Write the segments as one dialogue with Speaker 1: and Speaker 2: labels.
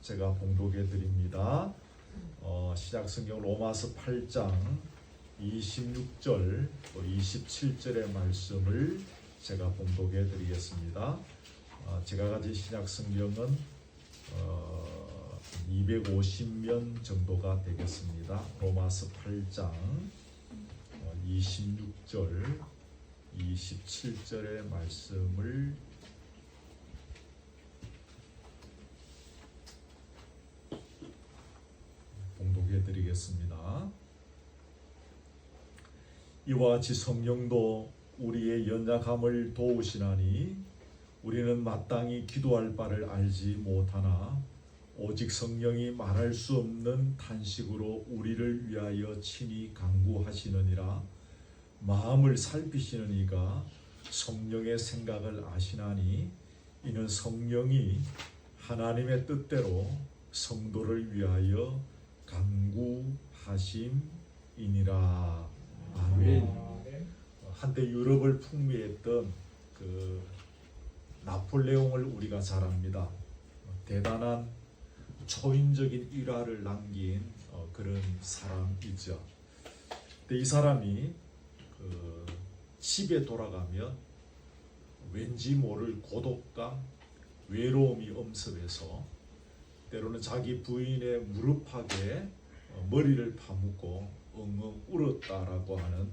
Speaker 1: 제가 봉독해 드립니다. 신약성경 로마서 8장 26절 또 27절의 말씀을 제가 봉독해 드리겠습니다. 제가 가진 신약성경은 250면 정도가 되겠습니다. 로마서 8장 26절 27절의 말씀을 봉독해 드리겠습니다. 이와 같이 성령도 우리의 연약함을 도우시나니 우리는 마땅히 기도할 바를 알지 못하나 오직 성령이 말할 수 없는 탄식으로 우리를 위하여 친히 간구하시느니라. 마음을 살피시는 이가 성령의 생각을 아시나니 이는 성령이 하나님의 뜻대로 성도를 위하여 간구하심이니라. 아멘. 한때 유럽을 풍미했던 그 나폴레옹을 우리가 잘 압니다. 대단한 초인적인 일화를 남긴 그런 사람이죠. 근데 이 사람이 집에 돌아가면 왠지 모를 고독감, 외로움이 엄습해서 때로는 자기 부인의 무릎팍에 머리를 파묻고 엉엉 울었다라고 하는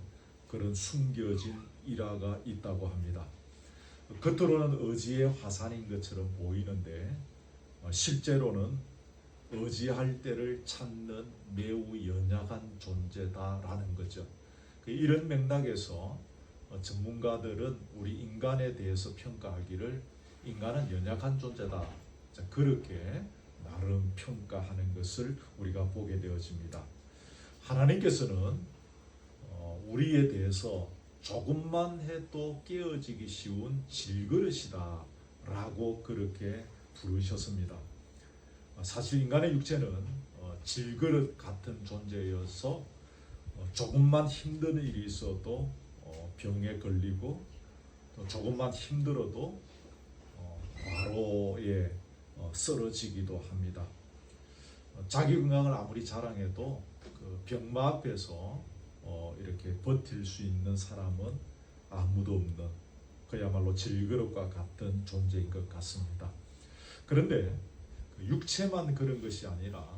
Speaker 1: 그런 숨겨진 일화가 있다고 합니다. 겉으로는 의지의 화산인 것처럼 보이는데 실제로는 의지할 때를 찾는 매우 연약한 존재다라는 거죠. 이런 맥락에서 전문가들은 우리 인간에 대해서 평가하기를 인간은 연약한 존재다, 그렇게 나름 평가하는 것을 우리가 보게 되어집니다. 하나님께서는 우리에 대해서 조금만 해도 깨어지기 쉬운 질그릇이다 라고 그렇게 부르셨습니다. 사실 인간의 육체는 질그릇 같은 존재여서 조금만 힘든 일이 있어도 병에 걸리고 또 조금만 힘들어도 과로에 쓰러지기도 합니다. 자기 건강을 아무리 자랑해도 그 병마 앞에서 이렇게 버틸 수 있는 사람은 아무도 없는 그야말로 질그릇과 같은 존재인 것 같습니다. 그런데 육체만 그런 것이 아니라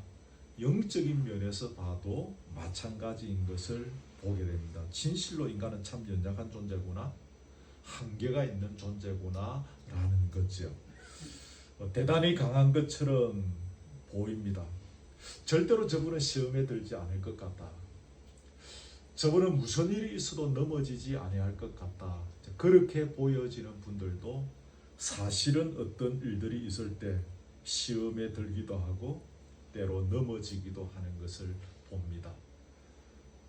Speaker 1: 영적인 면에서 봐도 마찬가지인 것을 보게 됩니다. 진실로 인간은 참 연약한 존재구나, 한계가 있는 존재구나 라는 거죠. 대단히 강한 것처럼 보입니다. 절대로 저분은 시험에 들지 않을 것 같다. 저분은 무슨 일이 있어도 넘어지지 아니할 것 같다. 그렇게 보여지는 분들도 사실은 어떤 일들이 있을 때 시험에 들기도 하고 때로 넘어지기도 하는 것을 봅니다.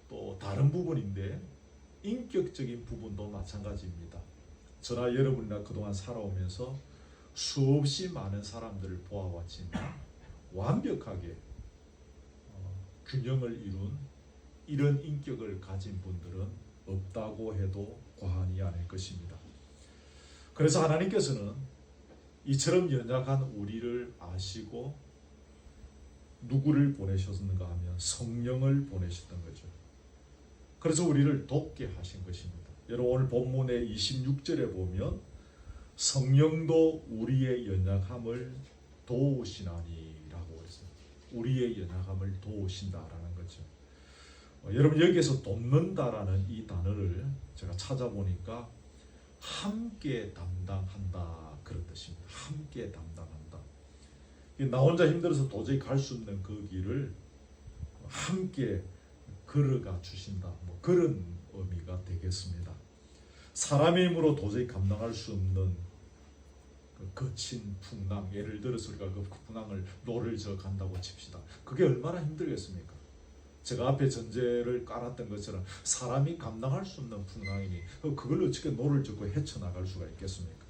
Speaker 1: 또 다른 부분인데 인격적인 부분도 마찬가지입니다. 저나 여러분이나 그동안 살아오면서 수없이 많은 사람들을 보아왔지만 완벽하게 균형을 이룬 이런 인격을 가진 분들은 없다고 해도 과언이 아닐 것입니다. 그래서 하나님께서는 이처럼 연약한 우리를 아시고 누구를 보내셨는가 하면 성령을 보내셨던 거죠. 그래서 우리를 돕게 하신 것입니다. 여러분 오늘 본문의 26절에 보면 성령도 우리의 연약함을 도우시나니라고 했어요. 우리의 연약함을 도우신다라는 거죠. 여러분 여기에서 돕는다라는 이 단어를 제가 찾아보니까 함께 담당한다 그런 뜻입니다. 함께 담당한다. 나 혼자 힘들어서 도저히 갈 수 없는 그 길을 함께 걸어가 주신다. 그런 의미가 되겠습니다. 사람의 힘으로 도저히 감당할 수 없는 그 거친 풍랑, 예를 들어서 우리가 그 풍랑을 노를 저 간다고 칩시다. 그게 얼마나 힘들겠습니까? 제가 앞에 전제를 깔았던 것처럼 사람이 감당할 수 없는 풍랑이니 그걸 어떻게 노를 젓고 헤쳐나갈 수가 있겠습니까?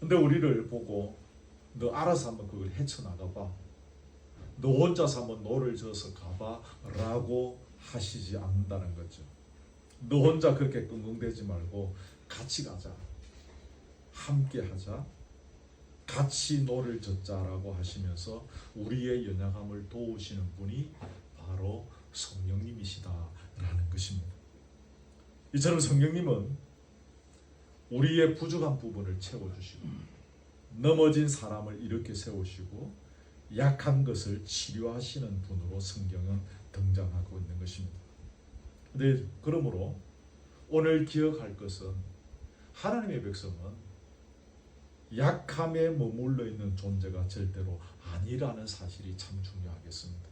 Speaker 1: 근데 우리를 보고 너 알아서 한번 그걸 헤쳐나가봐, 너 혼자서 한번 노를 져서 가봐 라고 하시지 않는다는 거죠. 너 혼자 그렇게 끙끙대지 말고 같이 가자, 함께 하자, 같이 노를 젓자라고 하시면서 우리의 연약함을 도우시는 분이 바로 성령님이시다라는 것입니다. 이처럼 성령님은 우리의 부족한 부분을 채워주시고 넘어진 사람을 일으켜 세우시고 약한 것을 치료하시는 분으로 성경은 등장하고 있는 것입니다. 그러므로 오늘 기억할 것은 하나님의 백성은 약함에 머물러 있는 존재가 절대로 아니라는 사실이 참 중요하겠습니다.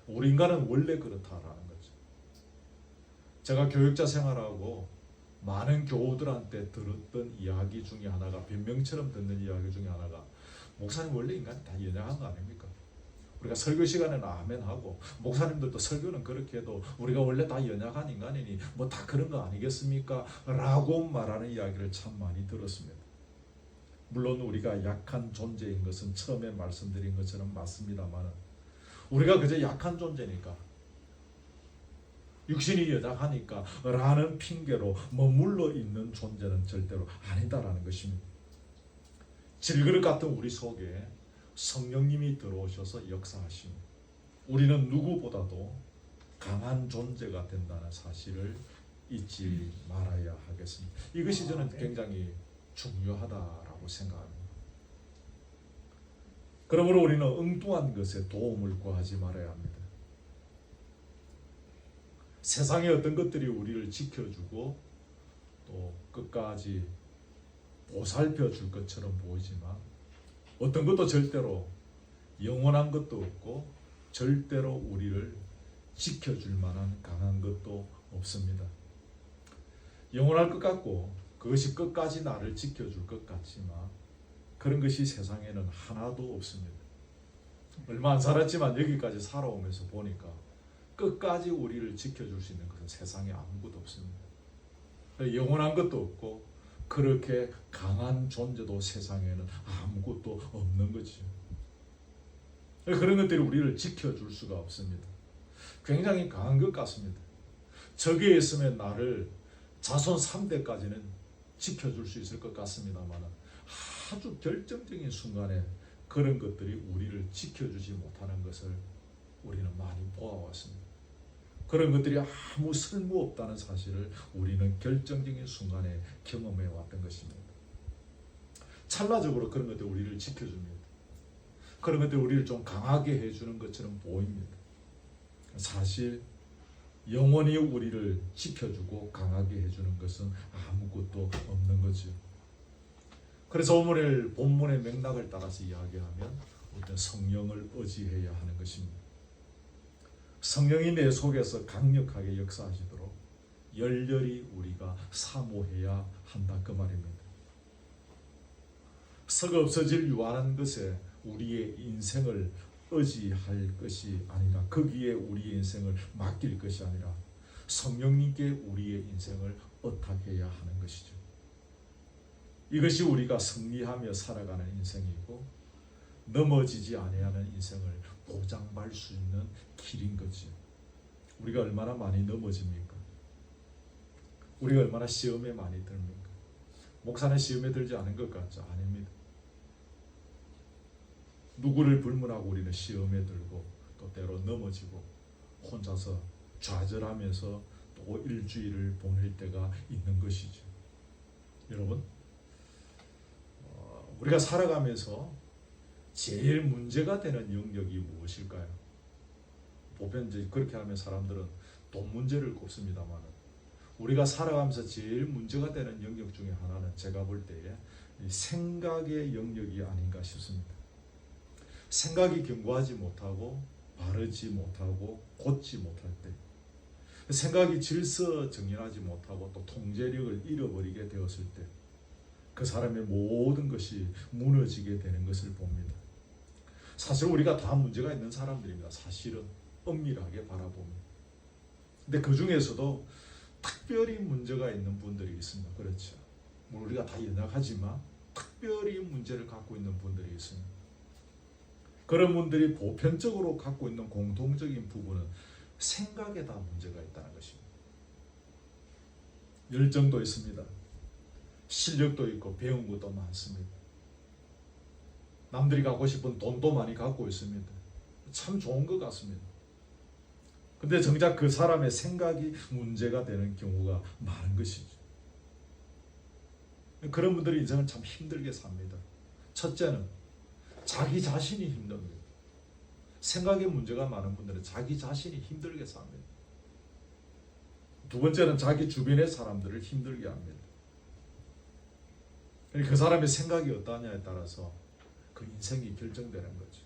Speaker 1: 우리 인간은 원래 그렇다라는 거죠. 제가 교육자 생활하고 많은 교우들한테 들었던 이야기 중에 하나가, 변명처럼 듣는 이야기 중에 하나가, 목사님 원래 인간이 다 연약한 거 아닙니까? 우리가 설교 시간에는 아멘하고 목사님들도 설교는 그렇게 해도 우리가 원래 다 연약한 인간이니 뭐 다 그런 거 아니겠습니까? 라고 말하는 이야기를 참 많이 들었습니다. 물론 우리가 약한 존재인 것은 처음에 말씀드린 것처럼 맞습니다만, 우리가 그저 약한 존재니까, 육신이 연약하니까 라는 핑계로 머물러 있는 존재는 절대로 아니다라는 것입니다. 질그릇 같은 우리 속에 성령님이 들어오셔서 역사하시니 우리는 누구보다도 강한 존재가 된다는 사실을 잊지 말아야 하겠습니다. 이것이 저는 굉장히 중요하다라고 생각합니다. 그러므로 우리는 엉뚱한 것에 도움을 구하지 말아야 합니다. 세상의 어떤 것들이 우리를 지켜주고 또 끝까지 보살펴 줄 것처럼 보이지만 어떤 것도 절대로 영원한 것도 없고 절대로 우리를 지켜줄 만한 강한 것도 없습니다. 영원할 것 같고 그것이 끝까지 나를 지켜줄 것 같지만 그런 것이 세상에는 하나도 없습니다. 얼마 안 살았지만 여기까지 살아오면서 보니까 끝까지 우리를 지켜줄 수 있는 것은 세상에 아무것도 없습니다. 영원한 것도 없고 그렇게 강한 존재도 세상에는 아무것도 없는 거죠. 그런 것들이 우리를 지켜줄 수가 없습니다. 굉장히 강한 것 같습니다. 적에 있으면 나를 자손 3대까지는 지켜줄 수 있을 것 같습니다만 아주 결정적인 순간에 그런 것들이 우리를 지켜주지 못하는 것을 우리는 많이 보아왔습니다. 그런 것들이 아무 쓸모없다는 사실을 우리는 결정적인 순간에 경험해 왔던 것입니다. 찰나적으로 그런 것들이 우리를 지켜줍니다. 그런 것들이 우리를 좀 강하게 해주는 것처럼 보입니다. 사실 영원히 우리를 지켜주고 강하게 해주는 것은 아무것도 없는 거죠. 그래서 오늘 본문의 맥락을 따라서 이야기하면 우리는 성령을 의지해야 하는 것입니다. 성령이 내 속에서 강력하게 역사하시도록 열렬히 우리가 사모해야 한다 그 말입니다. 썩 없어질 유한한 것에 우리의 인생을 의지할 것이 아니라 거기에 우리의 인생을 맡길 것이 아니라 성령님께 우리의 인생을 의탁해야 하는 것이죠. 이것이 우리가 승리하며 살아가는 인생이고 넘어지지 아니하는 인생을 보장받을 수 있는 길인 거죠. 우리가 얼마나 많이 넘어집니까? 우리가 얼마나 시험에 많이 듭니까? 목사는 시험에 들지 않은 것 같죠? 아닙니다. 누구를 불문하고 우리는 시험에 들고 또 때로 넘어지고 혼자서 좌절하면서 또 일주일을 보낼 때가 있는 것이죠. 여러분, 우리가 살아가면서 제일 문제가 되는 영역이 무엇일까요? 보편 이제 그렇게 하면 사람들은 돈 문제를 꼽습니다만 우리가 살아가면서 제일 문제가 되는 영역 중에 하나는 제가 볼 때에 생각의 영역이 아닌가 싶습니다. 생각이 견고하지 못하고 바르지 못하고 곧지 못할 때, 생각이 질서정연하지 못하고 또 통제력을 잃어버리게 되었을 때 그 사람의 모든 것이 무너지게 되는 것을 봅니다. 사실 우리가 다 문제가 있는 사람들입니다. 사실은 엄밀하게 바라보면. 근데 그 중에서도 특별히 문제가 있는 분들이 있습니다. 그렇죠. 우리가 다 연약하지만 특별히 문제를 갖고 있는 분들이 있습니다. 그런 분들이 보편적으로 갖고 있는 공통적인 부분은 생각에 다 문제가 있다는 것입니다. 열정도 있습니다. 실력도 있고 배운 것도 많습니다. 남들이 갖고 싶은 돈도 많이 갖고 있습니다. 참 좋은 것 같습니다. 근데 정작 그 사람의 생각이 문제가 되는 경우가 많은 것이죠. 그런 분들이 인생을 참 힘들게 삽니다. 첫째는 자기 자신이 힘듭니다. 생각에 문제가 많은 분들은 자기 자신이 힘들게 삽니다. 두 번째는 자기 주변의 사람들을 힘들게 합니다. 그 사람의 생각이 어떠냐에 따라서 그 인생이 결정되는 거죠.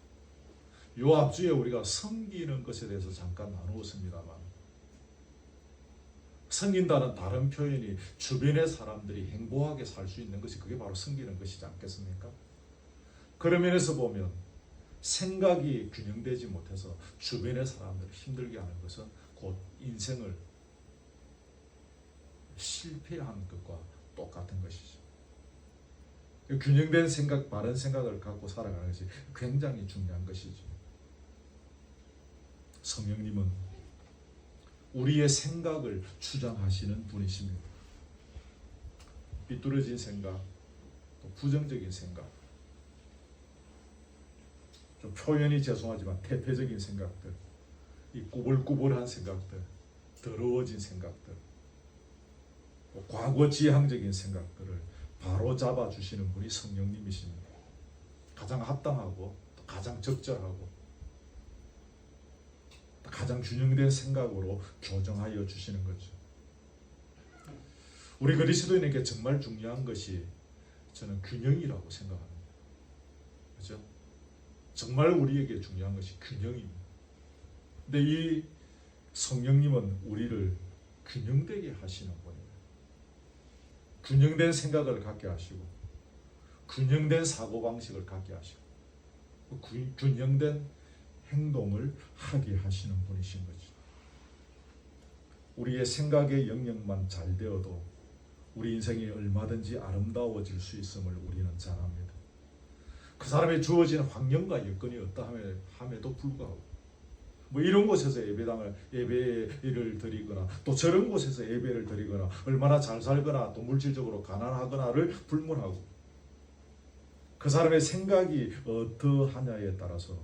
Speaker 1: 요 앞주에 우리가 섬기는 것에 대해서 잠깐 나누었습니다만, 섬긴다는 다른 표현이 주변의 사람들이 행복하게 살 수 있는 것이 그게 바로 섬기는 것이지 않겠습니까? 그런 면에서 보면 생각이 균형되지 못해서 주변의 사람들을 힘들게 하는 것은 곧 인생을 실패한 것과 똑같은 것이죠. 균형된 생각, 바른 생각을 갖고 살아가는 것이 굉장히 중요한 것이죠. 성령님은 우리의 생각을 주장하시는 분이십니다. 삐뚤어진 생각, 또 부정적인 생각, 좀 표현이 죄송하지만 태폐적인 생각들, 이 꾸불꾸불한 생각들, 더러워진 생각들, 과거 지향적인 생각들을 바로 잡아주시는 분이 성령님이십니다. 가장 합당하고 가장 적절하고 가장 균형된 생각으로 교정하여 주시는 거죠. 우리 그리스도인에게 정말 중요한 것이 저는 균형이라고 생각합니다. 그렇죠? 정말 우리에게 중요한 것이 균형입니다. 근데 이 성령님은 우리를 균형되게 하시는 분이에요. 균형된 생각을 갖게 하시고 균형된 사고방식을 갖게 하시고 균형된 행동을 하게 하시는 분이신 거죠. 우리의 생각의 영역만 잘 되어도 우리 인생이 얼마든지 아름다워질 수 있음을 우리는 잘 압니다. 그 사람의 주어진 환경과 여건이 어떠함에도 불구하고 뭐 이런 곳에서 예배를 드리거나 또 저런 곳에서 예배를 드리거나 얼마나 잘 살거나 또 물질적으로 가난하거나를 불문하고 그 사람의 생각이 어떠하냐에 따라서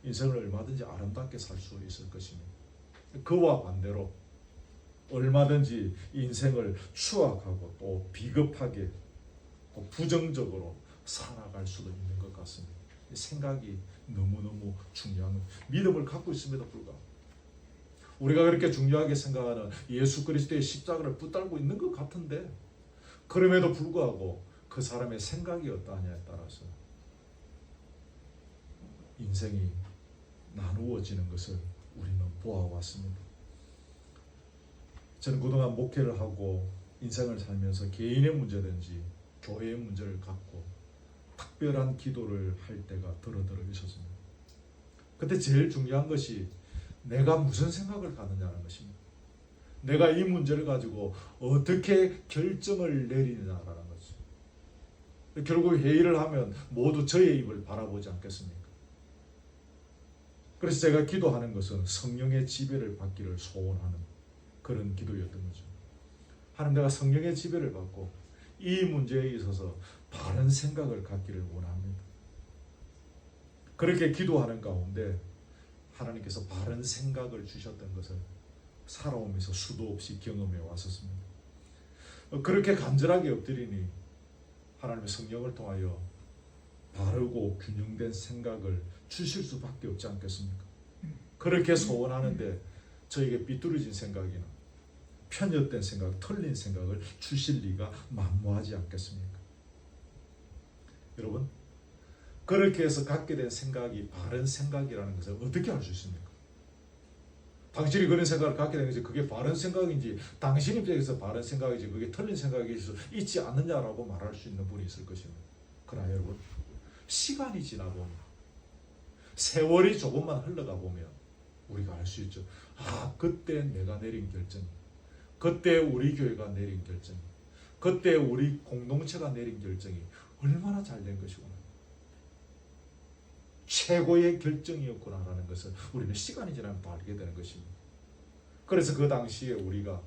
Speaker 1: 인생을 얼마든지 아름답게 살 수 있을 것입니다. 그와 반대로 얼마든지 인생을 추악하고 또 비겁하게 또 부정적으로 살아갈 수도 있는 것 같습니다. 생각이 너무너무 중요한 믿음을 갖고 있음에도 불구하고 우리가 그렇게 중요하게 생각하는 예수 그리스도의 십자가를 붙들고 있는 것 같은데 그럼에도 불구하고 그 사람의 생각이 어떠하냐에 따라서 인생이 나누어지는 것을 우리는 보아왔습니다. 저는 그동안 목회를 하고 인생을 살면서 개인의 문제든지 교회의 문제를 갖고 특별한 기도를 할 때가 더러더러 있었습니다. 그때 제일 중요한 것이 내가 무슨 생각을 갖느냐는 것입니다. 내가 이 문제를 가지고 어떻게 결정을 내리느냐라는 거죠. 결국 회의를 하면 모두 저의 입을 바라보지 않겠습니까? 그래서 제가 기도하는 것은 성령의 지배를 받기를 소원하는 그런 기도였던 거죠. 하나님, 내가 성령의 지배를 받고 이 문제에 있어서 바른 생각을 갖기를 원합니다. 그렇게 기도하는 가운데 하나님께서 바른 생각을 주셨던 것을 살아오면서 수도 없이 경험해 왔었습니다. 그렇게 간절하게 엎드리니 하나님의 성령을 통하여 바르고 균형된 생각을 주실 수밖에 없지 않겠습니까? 그렇게 소원하는데 저에게 삐뚤어진 생각이나 편협된 생각, 틀린 생각을 주실 리가 만무하지 않겠습니까? 여러분, 그렇게 해서 갖게 된 생각이 바른 생각이라는 것을 어떻게 알 수 있습니까? 당신이 그런 생각을 갖게 된 것이 그게 바른 생각인지 당신 입장에서 바른 생각인지 그게 틀린 생각이 있지 않느냐라고 말할 수 있는 분이 있을 것입니다. 그러나 여러분, 시간이 지나 보면 세월이 조금만 흘러가 보면 우리가 알 수 있죠. 아, 그때 내가 내린 결정, 그때 우리 교회가 내린 결정, 그때 우리 공동체가 내린 결정이 얼마나 잘된 것이구나, 최고의 결정이었구나라는 것을 우리는 시간이 지나면 다 알게 되는 것입니다. 그래서 그 당시에 우리가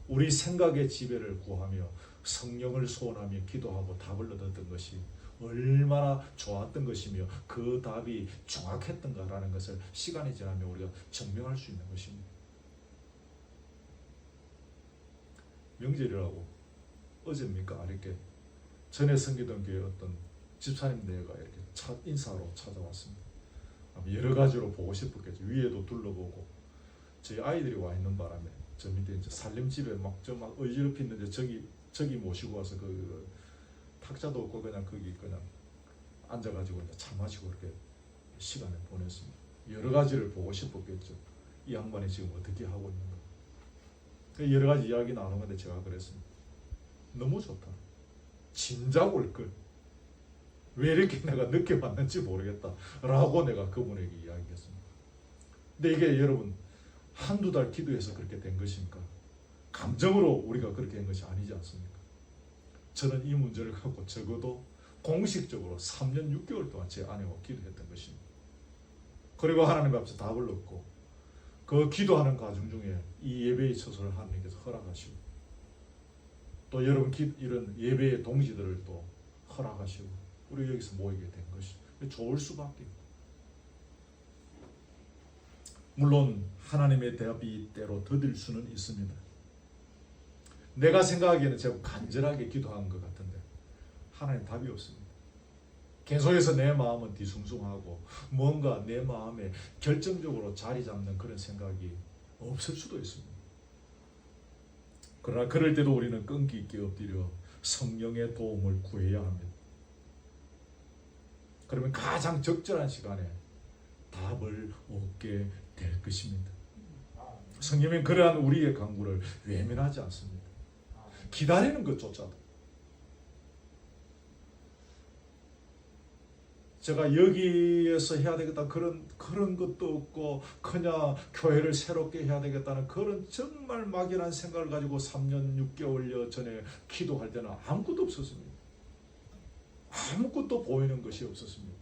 Speaker 1: 우리 생각의 지배를 구하며 성령을 소원하며 기도하고 답을 얻었던 것이 얼마나 좋았던 것이며 그 답이 정확했던가라는 것을 시간이 지나면 우리가 증명할 수 있는 것입니다. 명절이라고 어제입니까? 이렇게 전에 섬기던 교회 어떤 집사님네가 이렇게 인사로 찾아왔습니다. 여러 가지로 보고 싶었겠죠. 위에도 둘러보고 저희 아이들이 와 있는 바람에 저 밑에 이제 살림집에 막 어지럽히 있는데 저기 모시고 와서 그 탁자도 없고 그냥 거기 그냥 앉아가지고 이제 차 마시고 이렇게 시간을 보냈습니다. 여러 가지를 보고 싶었겠죠. 이 양반이 지금 어떻게 하고 있는가. 여러 가지 이야기 나누는 건데 제가 그랬습니다. 너무 좋다. 진작 올 걸. 왜 이렇게 내가 늦게 왔는지 모르겠다 라고 내가 그분에게 이야기했습니다. 근데 이게 여러분 한두 달 기도해서 그렇게 된 것입니까? 감정으로 우리가 그렇게 한 것이 아니지 않습니까? 저는 이 문제를 갖고 적어도 공식적으로 3년 6개월 동안 제 아내와 기도했던 것입니다. 그리고 하나님 앞에서 답을 얻고 그 기도하는 과정 중에 이 예배의 처소를 하나님께서 허락하시고 또 여러분 이런 예배의 동지들을 또 허락하시고 우리 여기서 모이게 된 것이 좋을 수밖에. 물론 하나님의 대답이 때로 더딜 수는 있습니다. 내가 생각하기에는 제가 간절하게 기도한 것 같은데 하나님 답이 없습니다. 계속해서 내 마음은 뒤숭숭하고 뭔가 내 마음에 결정적으로 자리 잡는 그런 생각이 없을 수도 있습니다. 그러나 그럴 때도 우리는 끈기 있게 엎드려 성령의 도움을 구해야 합니다. 그러면 가장 적절한 시간에 답을 얻게 될 것입니다. 성령은 그러한 우리의 간구를 외면하지 않습니다. 기다리는 것조차도. 제가 여기에서 해야 되겠다 그런 것도 없고 그냥 교회를 새롭게 해야 되겠다는 그런 정말 막연한 생각을 가지고 3년 6개월여 전에 기도할 때는 아무것도 없었습니다. 아무것도 보이는 것이 없었습니다.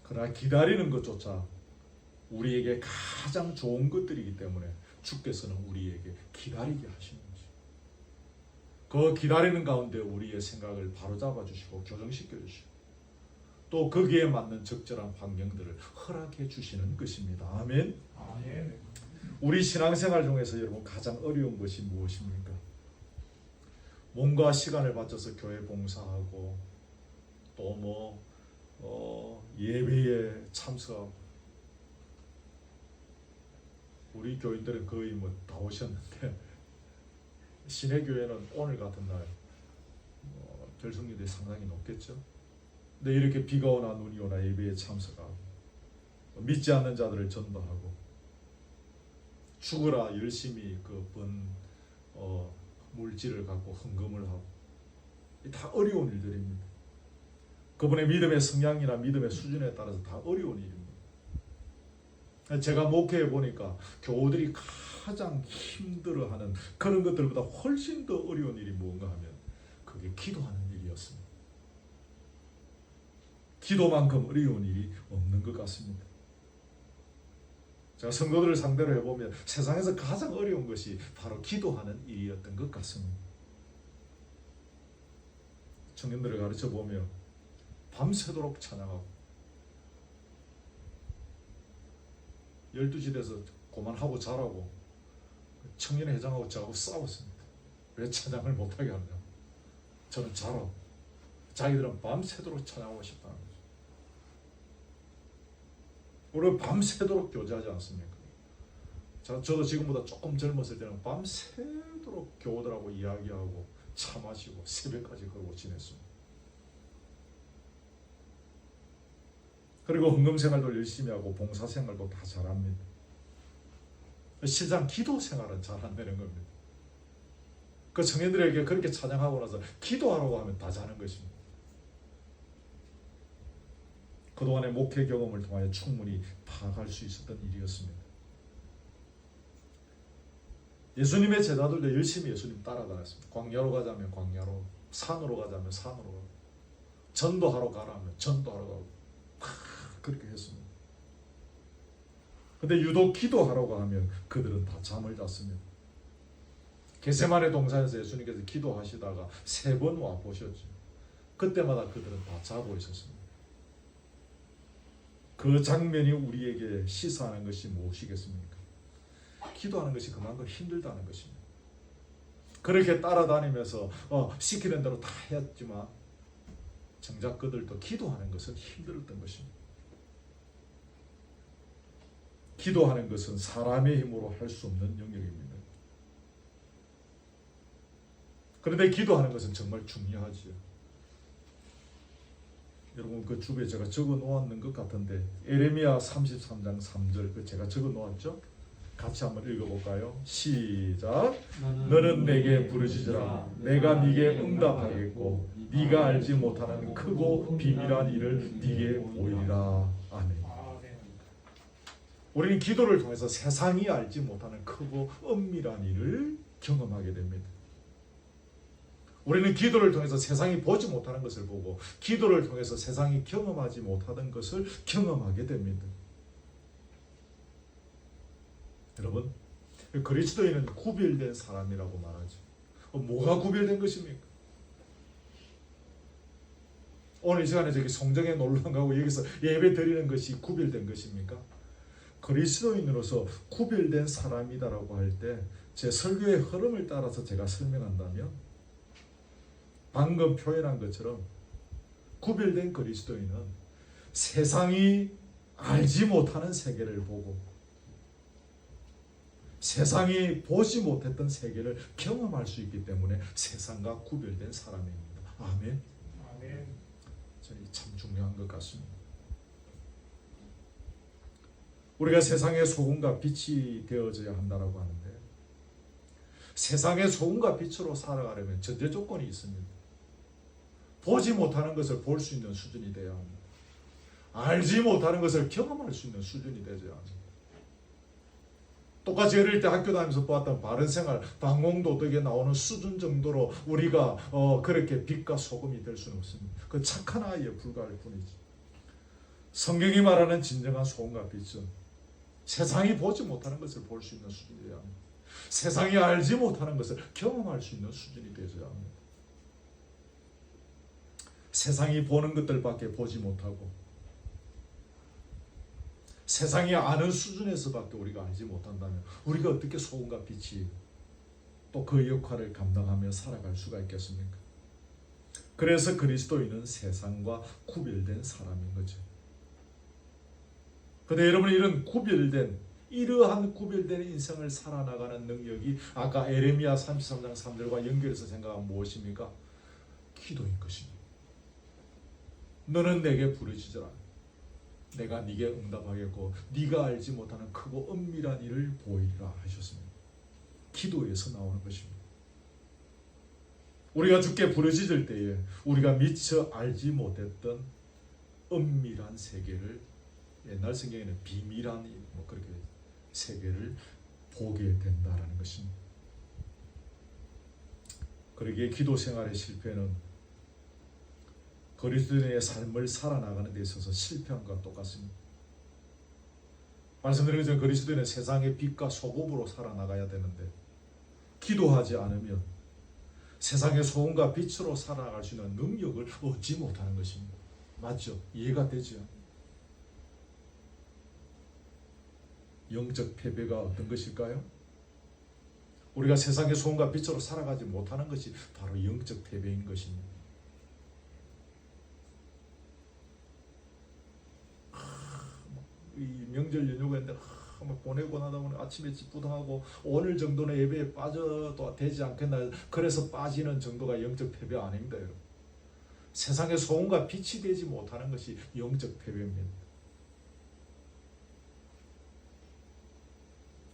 Speaker 1: 그러나 기다리는 것조차 우리에게 가장 좋은 것들이기 때문에 주께서는 우리에게 기다리게 하시는 것이죠. 그 기다리는 가운데 우리의 생각을 바로잡아 주시고 교정시켜 주시고 또 거기에 맞는 적절한 환경들을 허락해 주시는 것입니다. 아멘. 아멘. 우리 신앙생활 중에서 여러분 가장 어려운 것이 무엇입니까? 몸과 시간을 바쳐서 교회 봉사하고 또 예배에 참석하고 우리 교인들은 거의 다 오셨는데 시내 교회는 오늘 같은 날 결승률이 상당히 높겠죠. 근데 이렇게 비가 오나 눈이 오나 예배에 참석하고 믿지 않는 자들을 전도하고 죽으라 열심히 물질을 갖고 헌금을 하고 다 어려운 일들입니다. 그분의 믿음의 성향이나 믿음의 수준에 따라서 다 어려운 일입니다. 제가 목회해 보니까 교우들이 가장 힘들어하는 그런 것들보다 훨씬 더 어려운 일이 뭔가 하면 그게 기도하는 일이었습니다. 기도만큼 어려운 일이 없는 것 같습니다. 제가 성도들을 상대로 해보면 세상에서 가장 어려운 것이 바로 기도하는 일이었던 것 같습니다. 청년들을 가르쳐 보면 밤새도록 찬양하고 12시 돼서 그만하고 자라고 청년회장하고 저하고 싸웠습니다. 왜 찬양을 못하게 하느냐. 저는 자라고 자기들은 밤새도록 찬양하고 싶다는 거죠. 우리는 밤새도록 교제하지 않습니까? 저도 지금보다 조금 젊었을 때는 밤새도록 교우들하고 이야기하고 차 마시고 새벽까지 그러고 지냈습니다. 그리고 헌금생활도 열심히 하고 봉사생활도 다 잘합니다. 실상 기도생활은 잘 안 되는 겁니다. 그 청년들에게 그렇게 찬양하고 나서 기도하라고 하면 다 자는 것입니다. 그동안의 목회 경험을 통하여 충분히 파악할 수 있었던 일이었습니다. 예수님의 제자들도 열심히 예수님 따라다녔습니다. 광야로 가자면 광야로, 산으로 가자면 산으로 가고, 전도하러 가라면 전도하러 가고 그렇게 했습니다. 근데 유독 기도하라고 하면 그들은 다 잠을 잤습니다. 겟세마네 동산에서 예수님께서 기도하시다가 3번 와 보셨죠. 그때마다 그들은 다 자고 있었습니다. 그 장면이 우리에게 시사하는 것이 무엇이겠습니까? 기도하는 것이 그만큼 힘들다는 것입니다. 그렇게 따라다니면서 시키는 대로 다 했지만 정작 그들도 기도하는 것은 힘들었던 것입니다. 기도하는 것은 사람의 힘으로 할 수 없는 영역입니다. 그런데 기도하는 것은 정말 중요하지요. 여러분 그 주변에 제가 적어 놓았는 것 같은데 에레미야 33장 3절 그 제가 적어 놓았죠? 같이 한번 읽어볼까요? 시작. 너는 내게 부르짖으라. 내가 네게 응답하겠고 네가 알지 못하는 크고 비밀한 일을 네게 보이리라. 아멘. 우리는 기도를 통해서 세상이 알지 못하는 크고 은밀한 일을 경험하게 됩니다. 우리는 기도를 통해서 세상이 보지 못하는 것을 보고 기도를 통해서 세상이 경험하지 못하던 것을 경험하게 됩니다. 여러분, 그리스도인은 구별된 사람이라고 말하죠. 뭐가 구별된 것입니까? 오늘 이 시간에 저기 성정에 놀러 가고 여기서 예배 드리는 것이 구별된 것입니까? 그리스도인으로서 구별된 사람이다라고 할 때 제 설교의 흐름을 따라서 제가 설명한다면 방금 표현한 것처럼 구별된 그리스도인은 세상이 알지 못하는 세계를 보고 세상이 보지 못했던 세계를 경험할 수 있기 때문에 세상과 구별된 사람입니다. 아멘. 아멘. 저는 참 중요한 것 같습니다. 우리가 세상의 소금과 빛이 되어져야 한다라고 하는데 세상의 소금과 빛으로 살아가려면 전제 조건이 있습니다. 보지 못하는 것을 볼 수 있는 수준이 되어야 합니다. 알지 못하는 것을 경험할 수 있는 수준이 되어야 합니다. 똑같이 어릴 때 학교 다니면서 보았던 바른생활, 방공도덕에 나오는 수준 정도로 우리가 그렇게 빛과 소금이 될 수는 없습니다. 그 착한 아이에 불과할 뿐이지. 성경이 말하는 진정한 소금과 빛은 세상이 보지 못하는 것을 볼 수 있는 수준이 되어야 합니다. 세상이 알지 못하는 것을 경험할 수 있는 수준이 되어야 합니다. 세상이 보는 것들밖에 보지 못하고 세상이 아는 수준에서밖에 우리가 알지 못한다면 우리가 어떻게 소금과 빛이 또 그 역할을 감당하며 살아갈 수가 있겠습니까? 그래서 그리스도인은 세상과 구별된 사람인 거죠. 그런데 여러분 이러한 구별된 인생을 살아나가는 능력이 아까 에레미야 33장 3절과 연결해서 생각하면 무엇입니까? 기도인 것입니다. 너는 내게 부르짖으라. 내가 네게 응답하겠고 네가 알지 못하는 크고 은밀한 일을 보이리라 하셨습니다. 기도에서 나오는 것입니다. 우리가 주께 부르짖을 때에 우리가 미처 알지 못했던 은밀한 세계를 옛날 성경에는 비밀한 그렇게 세계를 보게 된다라는 것입니다. 그러기에 기도 생활의 실패는 그리스도인의 삶을 살아나가는 데 있어서 실패한 것과 똑같습니다. 말씀드린 것처럼 그리스도인은 세상의 빛과 소금으로 살아나가야 되는데 기도하지 않으면 세상의 소금과 빛으로 살아나갈 수 있는 능력을 얻지 못하는 것입니다. 맞죠? 이해가 되죠? 영적 패배가 어떤 것일까요? 우리가 세상의 소금과 빛으로 살아가지 못하는 것이 바로 영적 패배인 것입니다. 이 명절 연휴가 있는데 막 보내고 나다 보니 아침에 찌뿌둥하고 오늘 정도는 예배에 빠져도 되지 않겠나 그래서 빠지는 정도가 영적 패배 아닙니다. 여러분. 세상의 소금과 빛이 되지 못하는 것이 영적 패배입니다.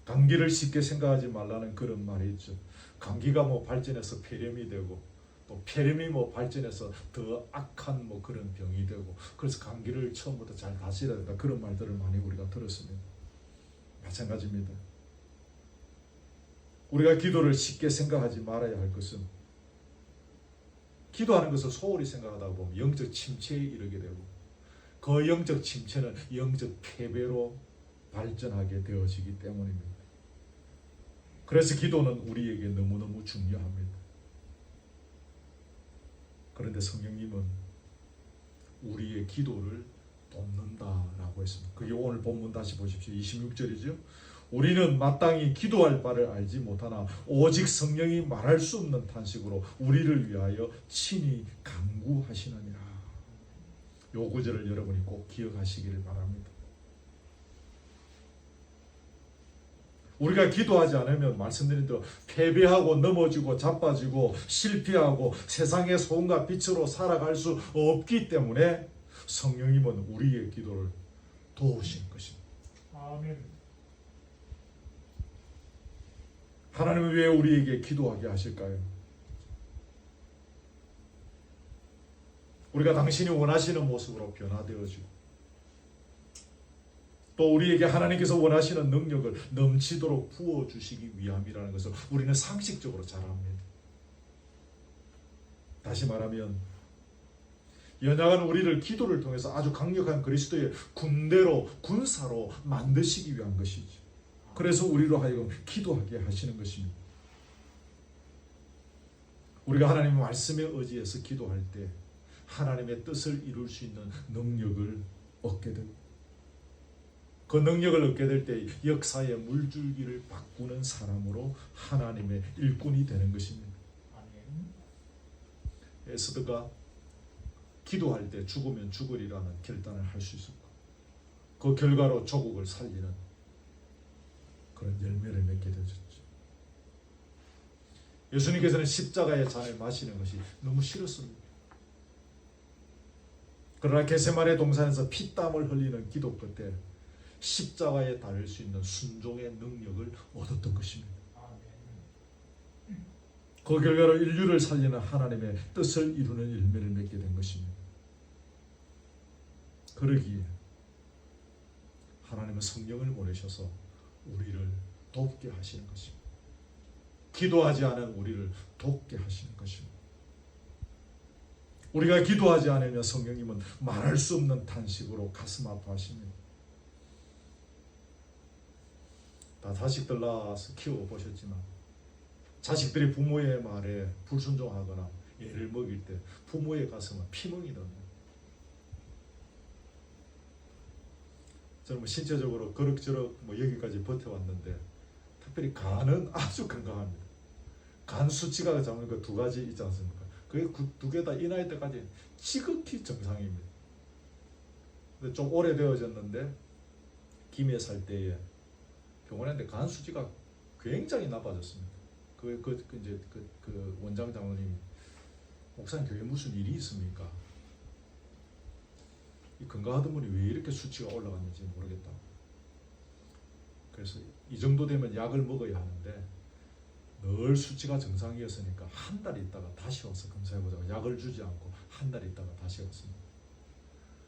Speaker 1: 감기를 쉽게 생각하지 말라는 그런 말이 있죠. 감기가 발전해서 폐렴이 되고 또 폐렴이 발전해서 더 악한 그런 병이 되고 그래서 감기를 처음부터 잘 다스려야 된다 그런 말들을 많이 우리가 들었습니다. 마찬가지입니다. 우리가 기도를 쉽게 생각하지 말아야 할 것은 기도하는 것을 소홀히 생각하다 보면 영적 침체에 이르게 되고 그 영적 침체는 영적 패배로 발전하게 되어지기 때문입니다. 그래서 기도는 우리에게 너무너무 중요합니다. 그런데 성령님은 우리의 기도를 돕는다라고 했습니다. 그게 오늘 본문 다시 보십시오. 26절이죠. 우리는 마땅히 기도할 바를 알지 못하나 오직 성령이 말할 수 없는 탄식으로 우리를 위하여 친히 간구하시느니라. 요 구절을 여러분이 꼭 기억하시기를 바랍니다. 우리가 기도하지 않으면 말씀드린 대로 패배하고 넘어지고 자빠지고 실패하고 세상의 소음과 빛으로 살아갈 수 없기 때문에 성령님은 우리의 기도를 도우신 것입니다.
Speaker 2: 아멘.
Speaker 1: 하나님은 왜 우리에게 기도하게 하실까요? 우리가 당신이 원하시는 모습으로 변화되어지고 또 우리에게 하나님께서 원하시는 능력을 넘치도록 부어주시기 위함이라는 것을 우리는 상식적으로 잘 압니다. 다시 말하면 연약한 우리를 기도를 통해서 아주 강력한 그리스도의 군대로 군사로 만드시기 위한 것이죠. 그래서 우리로 하여금 기도하게 하시는 것입니다. 우리가 하나님의 말씀에 의지해서 기도할 때 하나님의 뜻을 이룰 수 있는 능력을 얻게 됩니다. 그 능력을 얻게 될 때 역사의 물줄기를 바꾸는 사람으로 하나님의 일꾼이 되는 것입니다. 에스더가 기도할 때 죽으면 죽으리라는 결단을 할 수 있었고 그 결과로 조국을 살리는 그런 열매를 맺게 되었죠. 예수님께서는 십자가의 잔을 마시는 것이 너무 싫었습니다. 그러나 겟세마네 동산에서 피땀을 흘리는 기도 끝에 십자가에 달릴 수 있는 순종의 능력을 얻었던 것입니다. 그 결과로 인류를 살리는 하나님의 뜻을 이루는 열매를 맺게 된 것입니다. 그러기에 하나님은 성령을 보내셔서 우리를 돕게 하시는 것입니다. 기도하지 않은 우리를 돕게 하시는 것입니다. 우리가 기도하지 않으면 성령님은 말할 수 없는 탄식으로 가슴 아파하십니다. 다 자식들 낳아서 키워보셨지만 자식들이 부모의 말에 불순종하거나 애를 먹일 때 부모의 가슴은 피멍이 납니다. 저는 뭐 신체적으로 그럭저럭 여기까지 버텨왔는데 특별히 간은 아주 건강합니다. 간 수치가 잡는 그 두 가지 있지 않습니까? 그게 두 개 다 이 나이 때까지 지극히 정상입니다. 근데 좀 오래되어졌는데 김해 살 때에 병원에 갔는데 간 수치가 굉장히 나빠졌습니다. 그 원장 장로님이 목사님 교회 무슨 일이 있습니까? 이 건강하던 분이 왜 이렇게 수치가 올라갔는지 모르겠다. 그래서 이 정도 되면 약을 먹어야 하는데 늘 수치가 정상이었으니까 한 달 있다가 다시 와서 검사해보자고 약을 주지 않고 한 달 있다가 다시 왔습니다.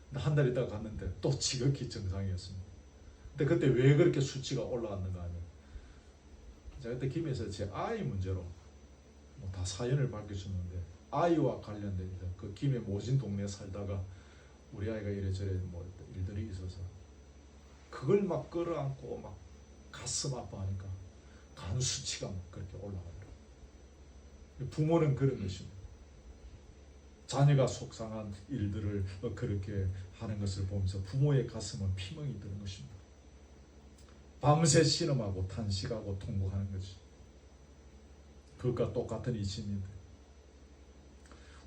Speaker 1: 근데 한 달 있다가 갔는데 또 지극히 정상이었습니다. 근데 그때 왜 그렇게 수치가 올라갔는가 하면 제가 그때 김해에서 제 아이 문제로 다 사연을 밝혀줬는데 아이와 관련된 그 김해 모진 동네에 살다가 우리 아이가 이래저래 일들이 있어서 그걸 막 끌어안고 막 가슴 아파하니까 간 수치가 막 그렇게 올라가더라고요. 부모는 그런 것입니다. 자녀가 속상한 일들을 그렇게 하는 것을 보면서 부모의 가슴은 피멍이 드는 것입니다. 밤새 신음하고 탄식하고 통곡하는 것이 그것과 똑같은 이치입니다.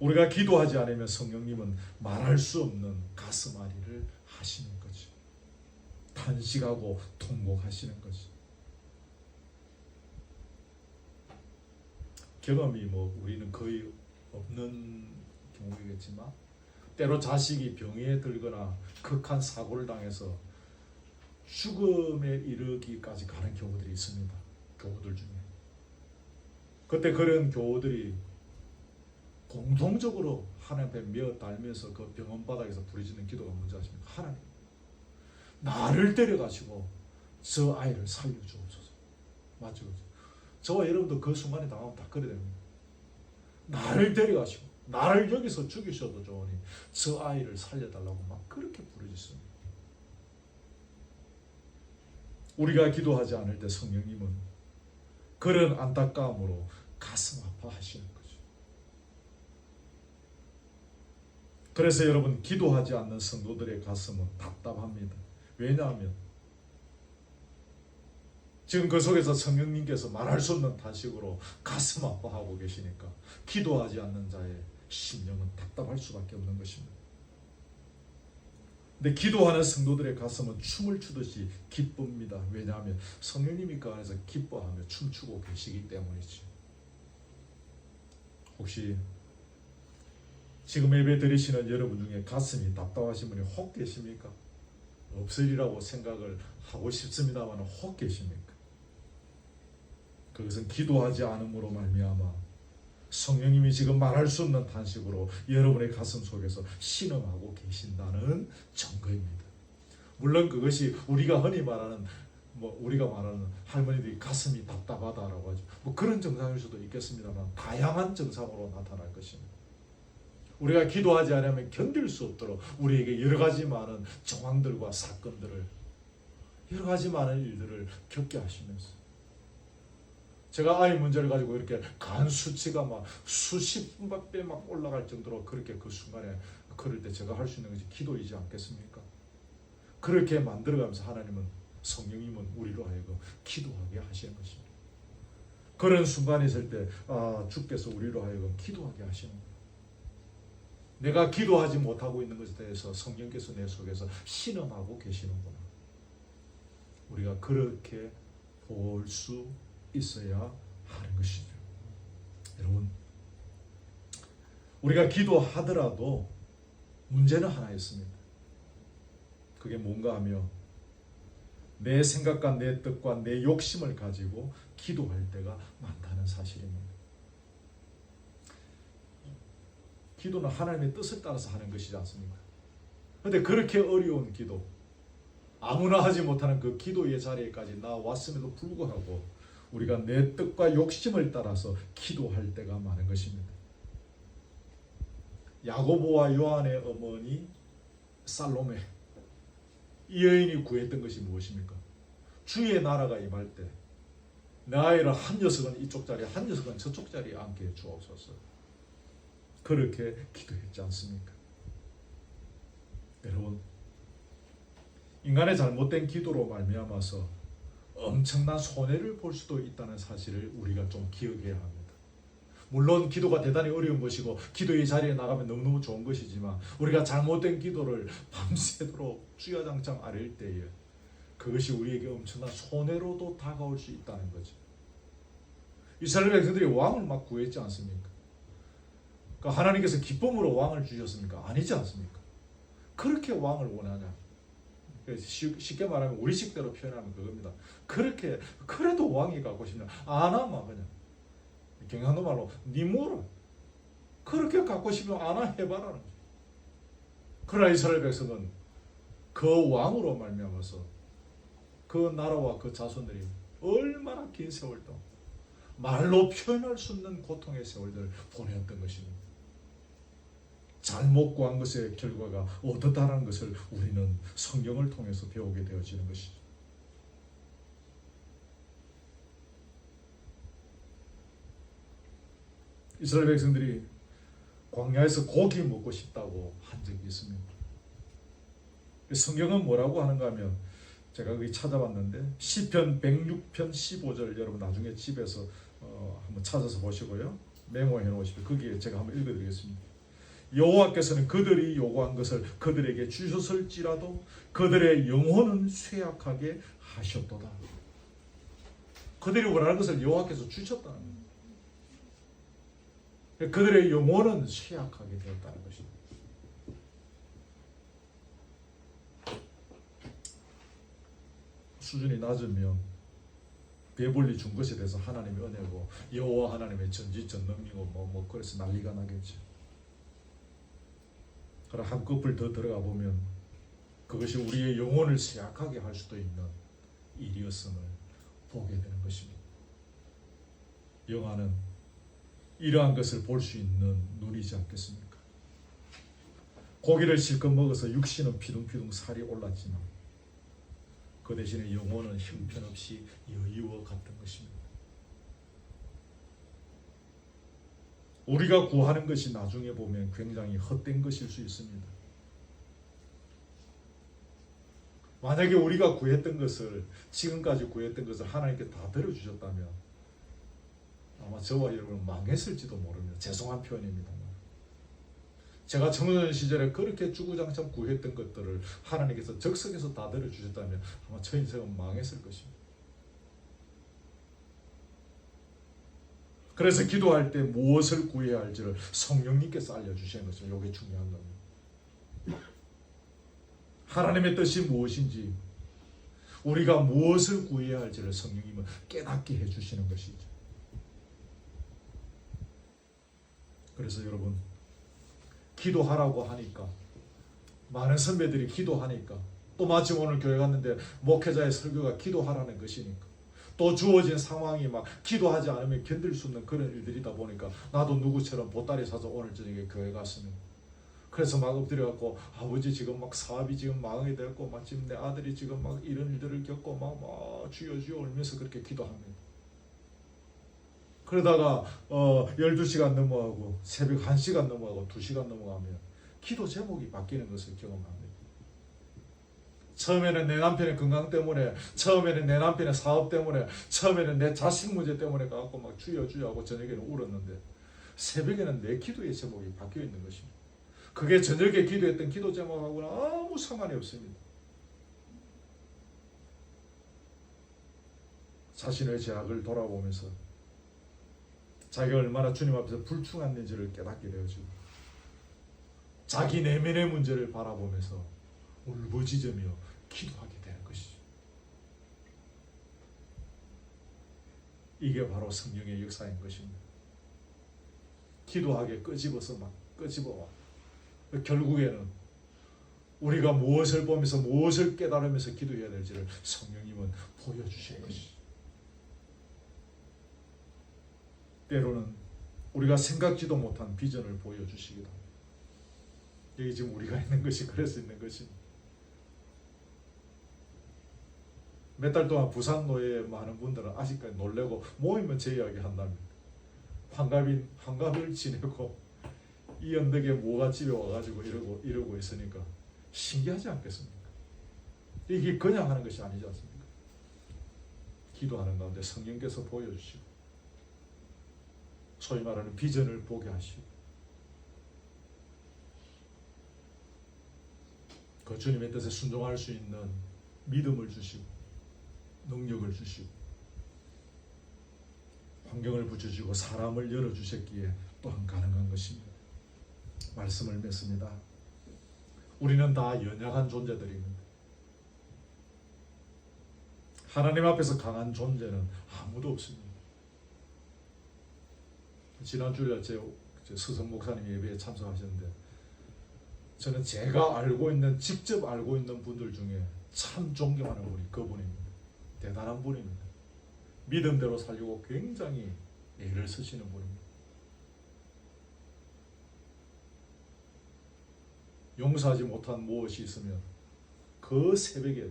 Speaker 1: 우리가 기도하지 않으면 성령님은 말할 수 없는 가슴앓이를 하시는 거죠. 탄식하고 통곡하시는 거죠. 경험이 우리는 거의 없는 경우이겠지만 때로 자식이 병에 들거나 극한 사고를 당해서 죽음에 이르기까지 가는 경우들이 있습니다. 교우들 중에. 그때 그런 교우들이 공통적으로 하나님 앞에 메어 달면서 그 병원 바닥에서 부르짖는 기도가 뭔지 아십니까? 하나님, 나를 데려가시고 저 아이를 살려주옵소서. 맞죠? 저와 여러분도 그 순간에 당하면 다 그래야 됩니다. 나를 데려가시고 나를 여기서 죽이셔도 좋으니 저 아이를 살려달라고 막 그렇게 부르짖습니다. 우리가 기도하지 않을 때 성령님은 그런 안타까움으로 가슴 아파하시는 거죠. 그래서 여러분, 기도하지 않는 성도들의 가슴은 답답합니다. 왜냐하면 지금 그 속에서 성령님께서 말할 수 없는 탄식으로 가슴 아파하고 계시니까 기도하지 않는 자의 심령은 답답할 수밖에 없는 것입니다. 근데 기도하는 성도들의 가슴은 춤을 추듯이 기쁩니다. 왜냐하면 성령님이 그 안에서 기뻐하며 춤추고 계시기 때문이지. 혹시 지금 예배 드리시는 여러분 중에 가슴이 답답하신 분이 혹 계십니까? 없으리라고 생각을 하고 싶습니다만 혹 계십니까? 그것은 기도하지 않음으로 말미암아 성령님이 지금 말할 수 없는 탄식으로 여러분의 가슴 속에서 신음하고 계신다는 증거입니다. 물론 그것이 우리가 흔히 말하는 우리가 말하는 할머니들이 가슴이 답답하다라고 하죠. 그런 증상일 수도 있겠습니다만 다양한 증상으로 나타날 것입니다. 우리가 기도하지 않으면 견딜 수 없도록 우리에게 여러 가지 많은 정황들과 사건들을, 여러 가지 많은 일들을 겪게 하시면서, 제가 아이 문제를 가지고 이렇게 간 수치가 막 수십 배 막 올라갈 정도로 그렇게 그 순간에 그럴 때 제가 할 수 있는 것이 기도이지 않겠습니까? 그렇게 만들어가면서 하나님은, 성령님은 우리로 하여금 기도하게 하시는 것입니다. 그런 순간이 있을 때 주께서 우리로 하여금 기도하게 하시는 거예요. 내가 기도하지 못하고 있는 것에 대해서 성령께서 내 속에서 신음하고 계시는구나. 우리가 그렇게 볼 수 있어야 하는 것이죠. 여러분, 우리가 기도하더라도 문제는 하나 있습니다. 그게 뭔가 하며 내 생각과 내 뜻과 내 욕심을 가지고 기도할 때가 많다는 사실입니다. 기도는 하나님의 뜻을 따라서 하는 것이지 않습니까? 그런데 그렇게 어려운 기도, 아무나 하지 못하는 그 기도의 자리에까지 나왔음에도 불구하고 우리가 내 뜻과 욕심을 따라서 기도할 때가 많은 것입니다. 야고보와 요한의 어머니 살로메, 이 여인이 구했던 것이 무엇입니까? 주의 나라가 임할 때 내 아이를 한 녀석은 이쪽 자리에 한 녀석은 저쪽 자리에 앉게 해 주옵소서. 그렇게 기도했지 않습니까? 여러분, 인간의 잘못된 기도로 말미암아서 엄청난 손해를 볼 수도 있다는 사실을 우리가 좀 기억해야 합니다. 물론 기도가 대단히 어려운 것이고 기도의 자리에 나가면 너무너무 좋은 것이지만 우리가 잘못된 기도를 밤새도록 주야장창 아뢰일 때에 그것이 우리에게 엄청난 손해로도 다가올 수 있다는 거죠. 이스라엘 백성들이 왕을 막 구했지 않습니까? 그러니까 하나님께서 기쁨으로 왕을 주셨습니까? 아니지 않습니까? 그렇게 왕을 원하냐? 쉽게 말하면 우리식대로 표현하면 그겁니다. 그렇게 그래도 왕이 갖고 싶냐? 안 하면 그냥 경상도 말로 니 뭐라? 그렇게 갖고 싶으면 안 해봐라는 거죠. 그러나 이스라엘 백성은 그 왕으로 말미암아서 그 나라와 그 자손들이 얼마나 긴 세월 동안 말로 표현할 수 없는 고통의 세월들을 보내었던 것입니다. 잘못 구한 것의 결과가 어떻다는 것을 우리는 성경을 통해서 배우게 되어지는 것이죠. 이스라엘 백성들이 광야에서 고기 먹고 싶다고 한 적이 있습니다. 성경은 뭐라고 하는가 하면 제가 거기 찾아봤는데 시편 106편 15절 여러분 나중에 집에서 한번 찾아서 보시고요. 메모해 놓으시고 거기에 제가 한번 읽어드리겠습니다. 여호와께서는 그들이 요구한 것을 그들에게 주셨을지라도 그들의 영혼은 쇠약하게 하셨도다. 그들이 원하는 것을 여호와께서 주셨다는 거예요. 그들의 영혼은 쇠약하게 되었다는 것입니다. 수준이 낮으면 배불리 준 것에 대해서 하나님의 은혜고 여호와 하나님의 전지전능이고 그래서 난리가 나겠죠. 그러나 한꺼풀 더 들어가 보면 그것이 우리의 영혼을 쇠약하게 할 수도 있는 일이었음을 보게 되는 것입니다. 영화는 이러한 것을 볼 수 있는 눈이지 않겠습니까? 고기를 실컷 먹어서 육신은 피둥피둥 살이 올랐지만 그 대신에 영혼은 형편없이 여유어 갔던 것입니다. 우리가 구하는 것이 나중에 보면 굉장히 헛된 것일 수 있습니다. 만약에 우리가 구했던 것을, 지금까지 구했던 것을 하나님께 다 들어주셨다면 아마 저와 여러분은 망했을지도 모릅니다. 죄송한 표현입니다. 제가 청소년 시절에 그렇게 주구장창 구했던 것들을 하나님께서 적석에서 다 들어주셨다면 아마 저 인생은 망했을 것입니다. 그래서 기도할 때 무엇을 구해야 할지를 성령님께서 알려주시는 것입니다. 이게 중요한 겁니다. 하나님의 뜻이 무엇인지, 우리가 무엇을 구해야 할지를 성령님은 깨닫게 해주시는 것이죠. 그래서 여러분, 기도하라고 하니까, 많은 선배들이 기도하니까, 또 마침 오늘 교회 갔는데 목회자의 설교가 기도하라는 것이니까, 또 주어진 상황이 막 기도하지 않으면 견딜 수 없는 그런 일들이다 보니까 나도 누구처럼 보따리 사서 오늘 저녁에 교회 갔습니다. 그래서 막 엎드려갖고, 아버지 지금 막 사업이 지금 망하게 됐고, 막 지금 내 아들이 지금 막 이런 일들을 겪고 막 주여 주여 울면서 그렇게 기도합니다. 그러다가 12시간 넘어가고 새벽 1시간 넘어가고 2시간 넘어가면 기도 제목이 바뀌는 것을 경험합니다. 처음에는 내 남편의 건강 때문에, 처음에는 내 남편의 사업 때문에, 처음에는 내 자식 문제 때문에 가고 막 주여 주여 하고 저녁에는 울었는데, 새벽에는 내 기도의 제목이 바뀌어 있는 것입니다. 그게 저녁에 기도했던 기도 제목하고는 아무 상관이 없습니다. 자신의 죄악을 돌아보면서 자기가 얼마나 주님 앞에서 불충한지를 깨닫게 되어지고, 자기 내면의 문제를 바라보면서 울부짖으며 기도하게 되는 것이죠. 이게 바로 성령의 역사인 것입니다. 기도하게 끄집어서 막 끄집어와 결국에는 우리가 무엇을 보면서 무엇을 깨달으면서 기도해야 될지를 성령님은 보여주실 것이죠. 때로는 우리가 생각지도 못한 비전을 보여주시기도 합니다. 여기 지금 우리가 있는 것이 그래서 있는 것입니다. 몇 달 동안 부산 노예에 많은 분들은 아직까지 놀래고 모이면 제 이야기 한답니다. 환갑을 지내고 이 언덕에 모가 집에 와가지고 이러고 있으니까 신기하지 않겠습니까? 이게 그냥 하는 것이 아니지 않습니까? 기도하는 가운데 성령께서 보여주시고, 소위 말하는 비전을 보게 하시고, 그 주님의 뜻에 순종할 수 있는 믿음을 주시고 능력을 주시고 환경을 붙여주시고 사람을 열어주셨기에 또한 가능한 것입니다. 말씀을 맺습니다. 우리는 다 연약한 존재들입니다. 하나님 앞에서 강한 존재는 아무도 없습니다. 지난주에 제 스승 목사님 예배에 참석하셨는데, 저는 제가 직접 알고 있는 분들 중에 참 존경하는 분이 그분입니다. 대단한 분입니다. 믿음대로 살려고 굉장히 애를 쓰시는 분입니다. 용서하지 못한 무엇이 있으면 그 새벽에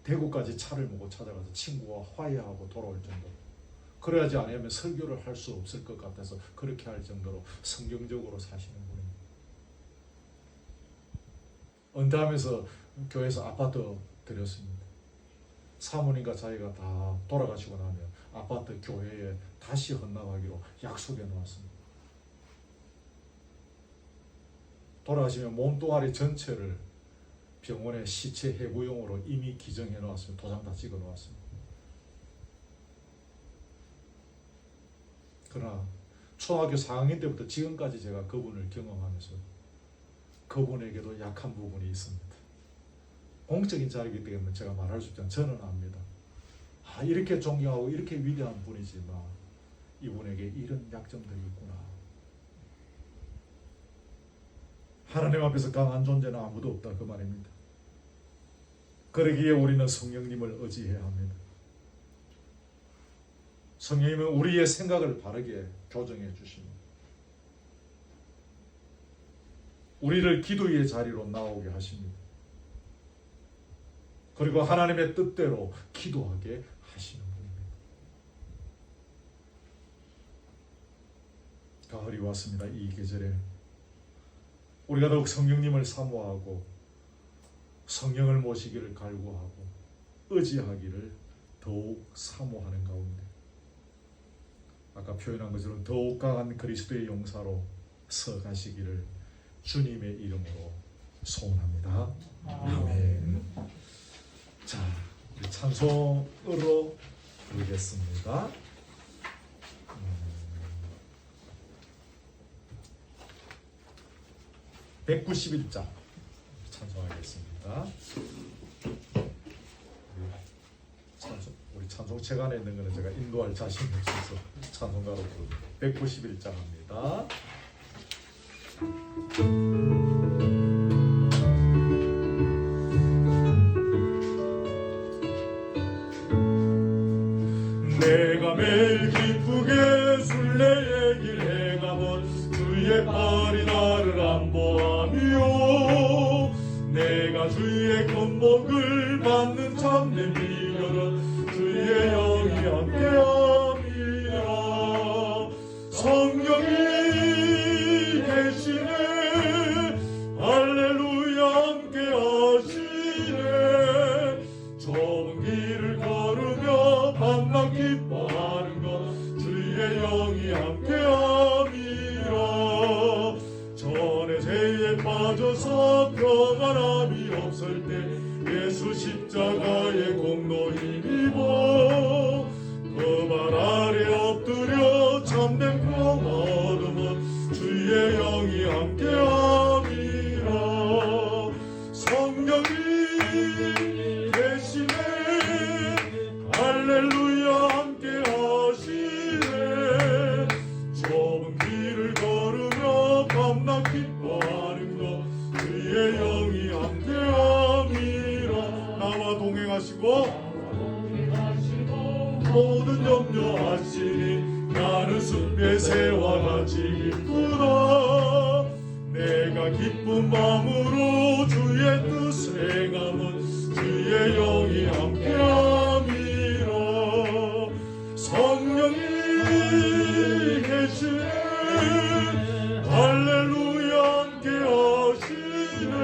Speaker 1: 대구까지 차를 몰고 찾아가서 친구와 화해하고 돌아올 정도로, 그래야지 않으면 설교를 할 수 없을 것 같아서 그렇게 할 정도로 성경적으로 사시는 분입니다. 은퇴하면서 교회에서 아파트 드렸습니다. 사모님과 자기가 다 돌아가시고 나면 아파트 교회에 다시 헌납하기로 약속해 놓았습니다. 돌아가시면 몸뚱아리 전체를 병원에 시체 해부용으로 이미 기증해 놓았습니다. 도장 다 찍어 놓았습니다. 그러나 초등학교 4학년 때부터 지금까지 제가 그분을 경험하면서 그분에게도 약한 부분이 있습니다. 공적인 자리이기 때문에 제가 말할 수 있지만 저는 압니다. 이렇게 존경하고 이렇게 위대한 분이지만 이분에게 이런 약점들이 있구나. 하나님 앞에서 강한 존재는 아무도 없다, 그 말입니다. 그러기에 우리는 성령님을 의지해야 합니다. 성령님은 우리의 생각을 바르게 교정해 주십니다. 우리를 기도의 자리로 나오게 하십니다. 그리고 하나님의 뜻대로 기도하게 하시는 분입니다. 가을이 왔습니다. 이 계절에 우리가 더욱 성령님을 사모하고 성령을 모시기를 갈구하고 의지하기를 더욱 사모하는 가운데 아까 표현한 것처럼 더욱 강한 그리스도의 용사로 서가시기를 주님의 이름으로 소원합니다. 아멘. 자, 우리 찬송으로 부르겠습니다. 191장 찬송하겠습니다. 우리 찬송책 안에 있는 것은 제가 인도할 자신이 없어서 찬송가로 부릅니다. 191장 합니다. 내가 매일 기쁘게 순례의 길 행함은 주의 팔이 나를 안보하며 내가 주의 건복을 받는 참된 비결은 주의 영이 함께함이라. 성령이 계시네 할렐루야 함께하시네. 좁은 길을 걸으며 밤낮 기뻐하는 것 주의 영이 함께함이라. 전에 죄에 빠져서 평안함이 없을 때 예수 십자가의 공로 힘입어 그 발 아래 엎드려 참된 평화 얻음은 주의 영이 함께함이라. 성령이 계시네 할렐루야 함께하시네. 좁은 길을 걸으며 밤낮 기뻐하는 것 주의 영이 함께함이라. 나와 동행하시고 모든 염려하시니 나는 숲의 새와 같이 기쁘다. 내가 기쁜 마음으로 주의 뜻을 행함은 주의 영이 함께함이라. 성령이 계시네 할렐루야 함께하시네.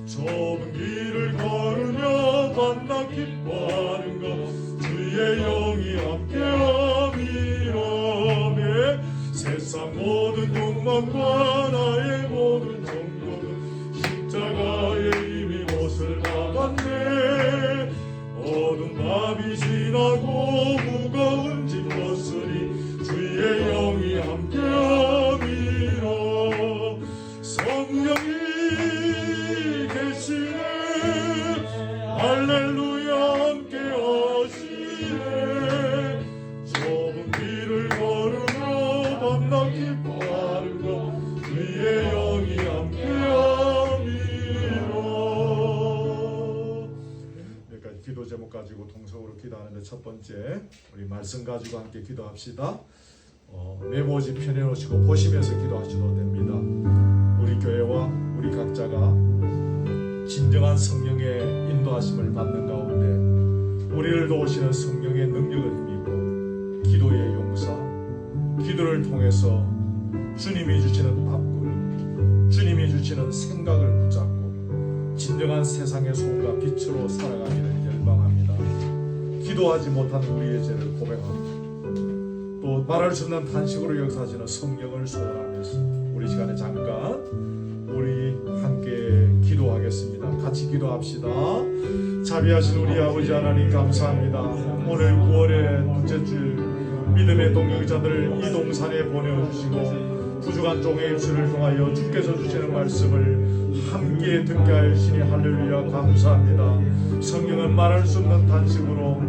Speaker 1: 좁은 길을 걸으며 밤낮 기뻐하는 것 주의 영이 함께함이라. 세상 모든 욕망과 나의 모든 정욕은 십자가에 이미 못을 박았네. 어두운 밤이 지나고 무거운 짐 벗으니 주의 영이 함께함이라. 성령이 계시네 할렐루야 함께하시네. 좁은 길을 걸으며 밤낮 기뻐하는 것 주의 영이 함께함이라. 여기까지 기도 제목 가지고 동성으로 기도하는데 첫 번째 우리 말씀 가지고 함께 기도합시다. 메모지 펴내놓으시고 보시면서 기도하셔도 됩니다. 우리 교회와 우리 각자가 진정한 성령의 인도하심을 받는 가운데 우리를 도우시는 성령의 능력을 힘입고 기도의 용사, 기도를 통해서 주님이 주시는 밥꿀, 주님이 주시는 생각을 붙잡고 진정한 세상의 소금과 빛으로 살아가기를 열망합니다. 기도하지 못한 우리의 죄를 고백합니다. 또 말할 수 없는 탄식으로 역사하시는 성령을 소원하면서 우리 시간에 잠깐 우리 함께 기도하겠습니다. 같이 기도합시다. 자비하신 우리 아버지 하나님 감사합니다. 오늘 9월의 둘째 주 믿음의 동역자들을 이 동산에 보내주시고 부족한 종의 입술을 통하여 주께서 주시는 말씀을 함께 듣게 하시니 할렐루야 감사합니다. 성령은 말할 수 없는 탄식으로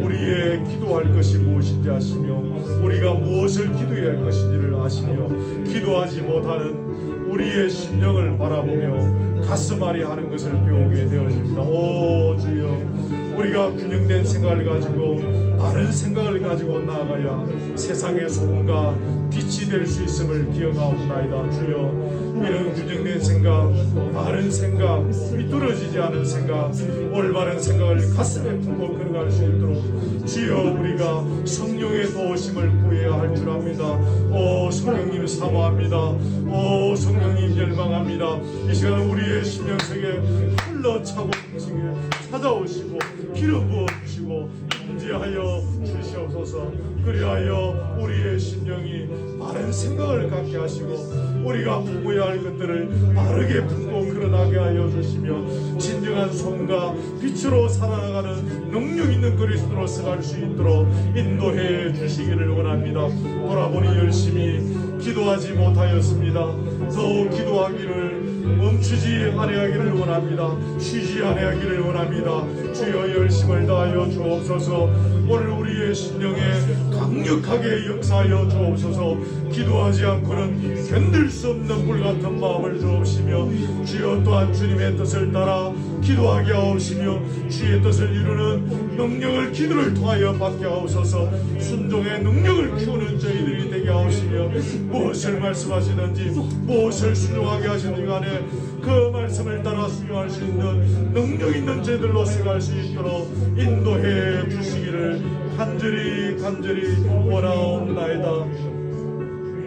Speaker 1: 우리의 기도할 것이 무엇인지 아시며 우리가 무엇을 기도해야 할 것인지를 아시며 기도하지 못하는 우리의 심령을 바라보며 가슴앓이 하는 것을 배우게 되어집니다. 오 주여, 우리가 균형된 생각을 가지고 바른 생각을 가지고 나아가야 세상의 소금과 빛이 될 수 있음을 기억하옵나이다. 주여, 이런 규정된 생각, 바른 생각, 비뚤어지지 않은 생각, 올바른 생각을 가슴에 품고 걸어갈 수 있도록 주여, 우리가 성령의 도우심을 구해야 할 줄 압니다. 오 성령님 사모합니다. 오 성령님 열망합니다. 이 시간 우리의 심령 속에 흘러차고 움직여 찾아오시고 기름 부어주시고 임재하여 주시옵소서. 그리하여 우리의 심령이 바른 생각을 갖게 하시고 우리가 품어야 할 것들을 바르게 품고 걸어나게 하여 주시며 진정한 손과 빛으로 살아나가는 능력 있는 그리스도로서 갈 수 있도록 인도해 주시기를 원합니다. 돌아보니 열심히 기도하지 못하였습니다. 더욱 기도하기를 멈추지 아니하기를 원합니다. 쉬지 아니하기를 원합니다. 주여, 열심을 다하여 주옵소서. 오늘 우리의 심령에 강력하게 역사하여 주옵소서. 기도하지 않고는 견딜 수 없는 불같은 마음을 주옵시며 주여, 또한 주님의 뜻을 따라 기도하게 하옵시며 주의 뜻을 이루는 능력을 기도를 통하여 받게 하옵소서. 순종의 능력을 키우는 저희들이 되게 하옵시며 무엇을 말씀하시는지 무엇을 순종하게 하시는지 간에 그 말씀을 따라 순종할 수 있는 능력 있는 저희들로서 갈 수 있도록 인도해 주시기를 간절히 원하옵나이다.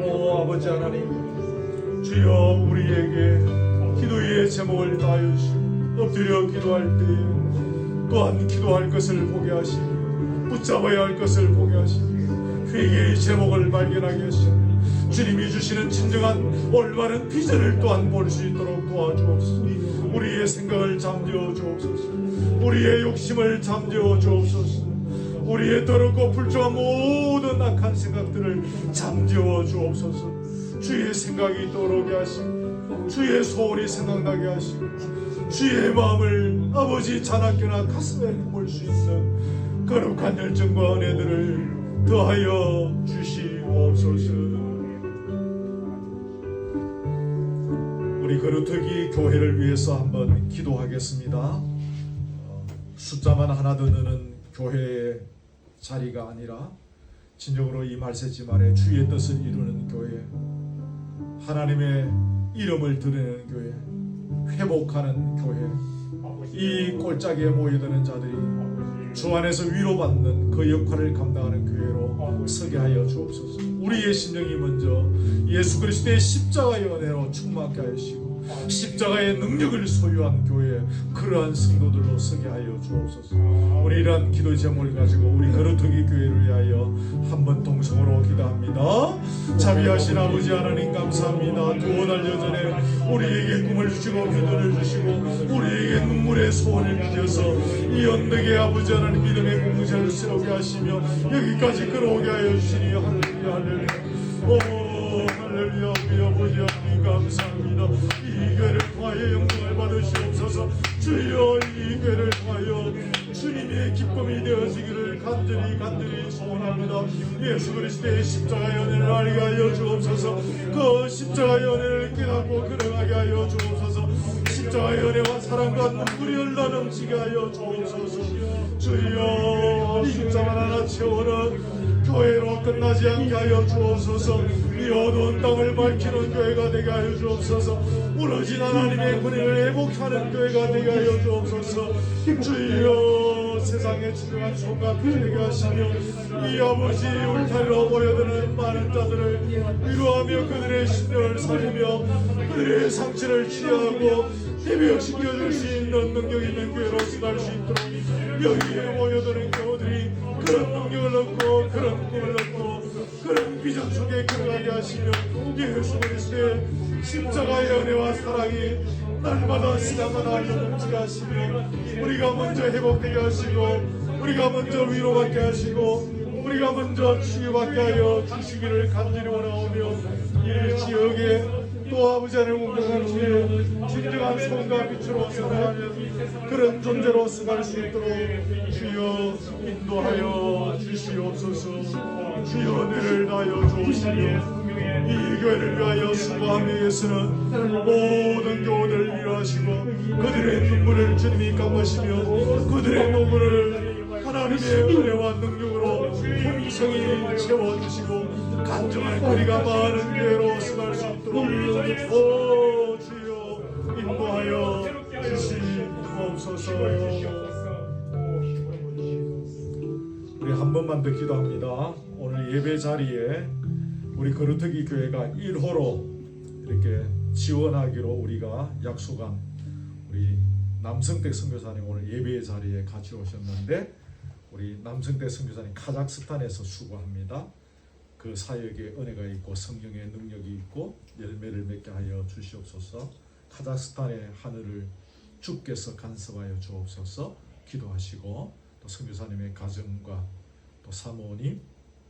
Speaker 1: 오 아버지 하나님, 주여, 우리에게 기도의 제목을 다하여 주시고 엎드려 기도할 때에 또한 기도할 것을 보게 하시고 붙잡아야 할 것을 보게 하시고 회개의 제목을 발견하게 하시고 주님이 주시는 진정한 올바른 비전을 또한 볼 수 있도록 도와주옵소서. 우리의 생각을 잠재워 주옵소서. 우리의 욕심을 잠재워 주옵소서. 우리의 더럽고 불종한 모든 악한 생각들을 잠재워 주옵소서. 주의 생각이 떠오르게 하시고 주의 소원이 생각나게 하시고 주의 마음을 아버지 자나깨나 가슴에 품을 수 있는 거룩한 열정과 은혜들을 더하여 주시옵소서. 우리 거루터기 교회를 위해서 한번 기도하겠습니다. 숫자만 하나 더 넣는 교회의 자리가 아니라 진정으로 이 말세지 말에 주의 뜻을 이루는 교회, 하나님의 이름을 드리는 교회, 회복하는 교회, 이 골짜기에 모여드는 자들이 주 안에서 위로받는 그 역할을 감당하는 교회로 서게 하여 주옵소서. 우리의 심령이 먼저 예수 그리스도의 십자가의 은혜로 충만케 하시고 십자가의 능력을 소유한 교회, 그러한 성도들로 서게 하여 주옵소서. 우리 이러한 기도 제목을 가지고 우리 거루터기 교회를 위하여 한번 동성으로 기도합니다. 자비하신 아버지 하나님 감사합니다. 두어 달 전에 우리에게 꿈을 주시고 비전을 주시고 우리에게 눈물의 소원을 빌려서 이 언덕에 아버지 하나님 믿음의 공동체를 세우게 하시며 여기까지 끌어오게 하여 주시니 할렐루야 할렐루야. 오 할렐루야. 우리 아버지 하나님 감사합니다. 이 교회를 통하여 영광을 받으시옵소서. 주여, 이 교회를 통하여 주님의 기쁨이 되어지기를 간절히 소원합니다. 예수 그리스도의 십자가의 은혜를 알게 하여 주옵소서. 그 십자가의 은혜를 깨닫고 걸어가게 하여 주옵소서. 십자가의 은혜와 사랑과 눈물이 흘러넘치게 하여 주옵소서. 주여, 십자가 하나 채우는 교회로 끝나지 않게 하여 주옵소서. 이 어두운 땅을 밝히는 교회가 되게 하여 주옵소서. 무너진 하나님의 은혜를 회복하는 교회가 되게 하여 주옵소서. 주여, 세상에 진정한 손과 되게 하시며 이 아버지 울타리로 모여드는 많은 자들을 위로하며 그들의 심령을 살리며 그들의 상처를 치유하고 회복시켜줄 수 있는 능력 있는 교회로서 갈 수 있도록 여기에 모여드는 교우들이 그런 능력을 얻고 그런 꿈을 얻고 그런 비전 속에 걸어가게 하시며 예수 그리스도의 십자가의 은혜와 사랑이 날마다 시간마다 넘치게 하시며 우리가 먼저 회복되게 하시고 우리가 먼저 위로받게 하시고 우리가 먼저 치유받게 하여 주시기를 간절히 원하오며 이 지역에 또 아버지 하나님 공경하는 주의 진정한 소원과 빛으로 살아가는 그런 존재로서 갈 수 있도록 주여 인도하여 주시옵소서. 주여 은혜를 다하여 주시며 이 교회를 위하여 수고하며 위해서는 모든 교우들을 위로하시고 그들의 눈물을 주님이 감으시며 그들의 눈물을 하나님의 은혜와 능력으로 풍성히 채워주시고 간증할 거리가 많은 교회로 서갈 수 있도록 오 주여 인도하여 주시옵소서. 우리 한 번만 더 기도합니다. 오늘 예배 자리에 우리 거루터기 교회가 1호로 이렇게 지원하기로 우리가 약속한 우리 남성택 선교사님 오늘 예배 자리에 같이 오셨는데, 우리 남성택 선교사님 카자흐스탄에서 수고합니다. 그 사역에 은혜가 있고 성령의 능력이 있고 열매를 맺게 하여 주시옵소서. 카자흐스탄의 하늘을 주께서 간섭하여 주옵소서. 기도하시고, 또 선교사님의 가정과 또 사모님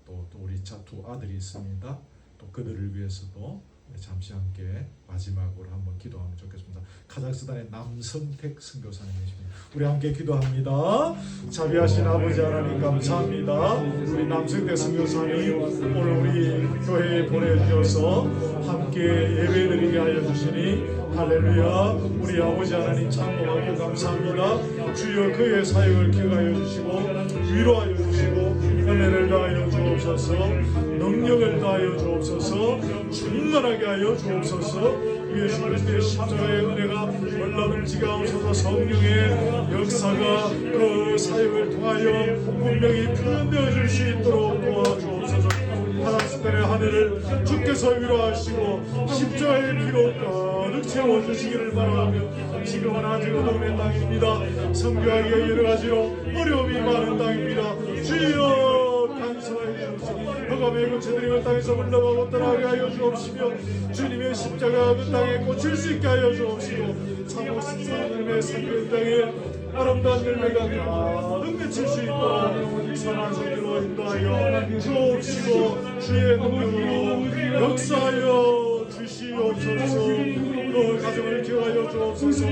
Speaker 1: 또 우리 두 아들이 있습니다. 또 그들을 위해서도 잠시 함께 마지막으로 한번 기도하면 좋겠습니다. 카자흐스탄의 남성택 선교사님이십니다. 우리 함께 기도합니다. 자비하신 아버지 하나님 감사합니다. 우리 남성택 선교사님 오늘 우리 교회에 보내주셔서 함께 예배드리게 하여 주시니 할렐루야. 우리 아버지 하나님 찬송하며 감사합니다. 주여 그의 사역을 기억하여 주시고 위로하여 주시고 은혜를 다하여 주옵소서. 능력을 다하여 주옵소서. 충만하게 하여 주옵소서. 예수 그리스도의 십자가의 은혜가 올라넘치게 하옵소서. 성령의 역사가 그 사역을 통하여 분명히 표현되어질 수 있도록 도와주옵소서. 카자흐스탄의 하늘을 주께서 위로하시고 십자가의 피로 가득 채워주시기를 바라며, 지금은 아직 어둠의 땅입니다. 선교하기가 여러가지로 어려움이 많은 땅입니다. 주여 간섭하여 주옵소서. 흑암의 근처들이 그 땅에서 물러가고 떠나게 하여 주옵시며, 주님의 십자가 그 땅에 꽂힐 수 있게 하여 주옵시고, 사모신 하나님의 선교 땅에 아름다운 열매가 가득 맺힐 수 있도록 선한 성기로 인도하여 주옵시고, 주의 능력으로 역사하여 주시옵소서. 그 가정을 기억하여 주옵소서.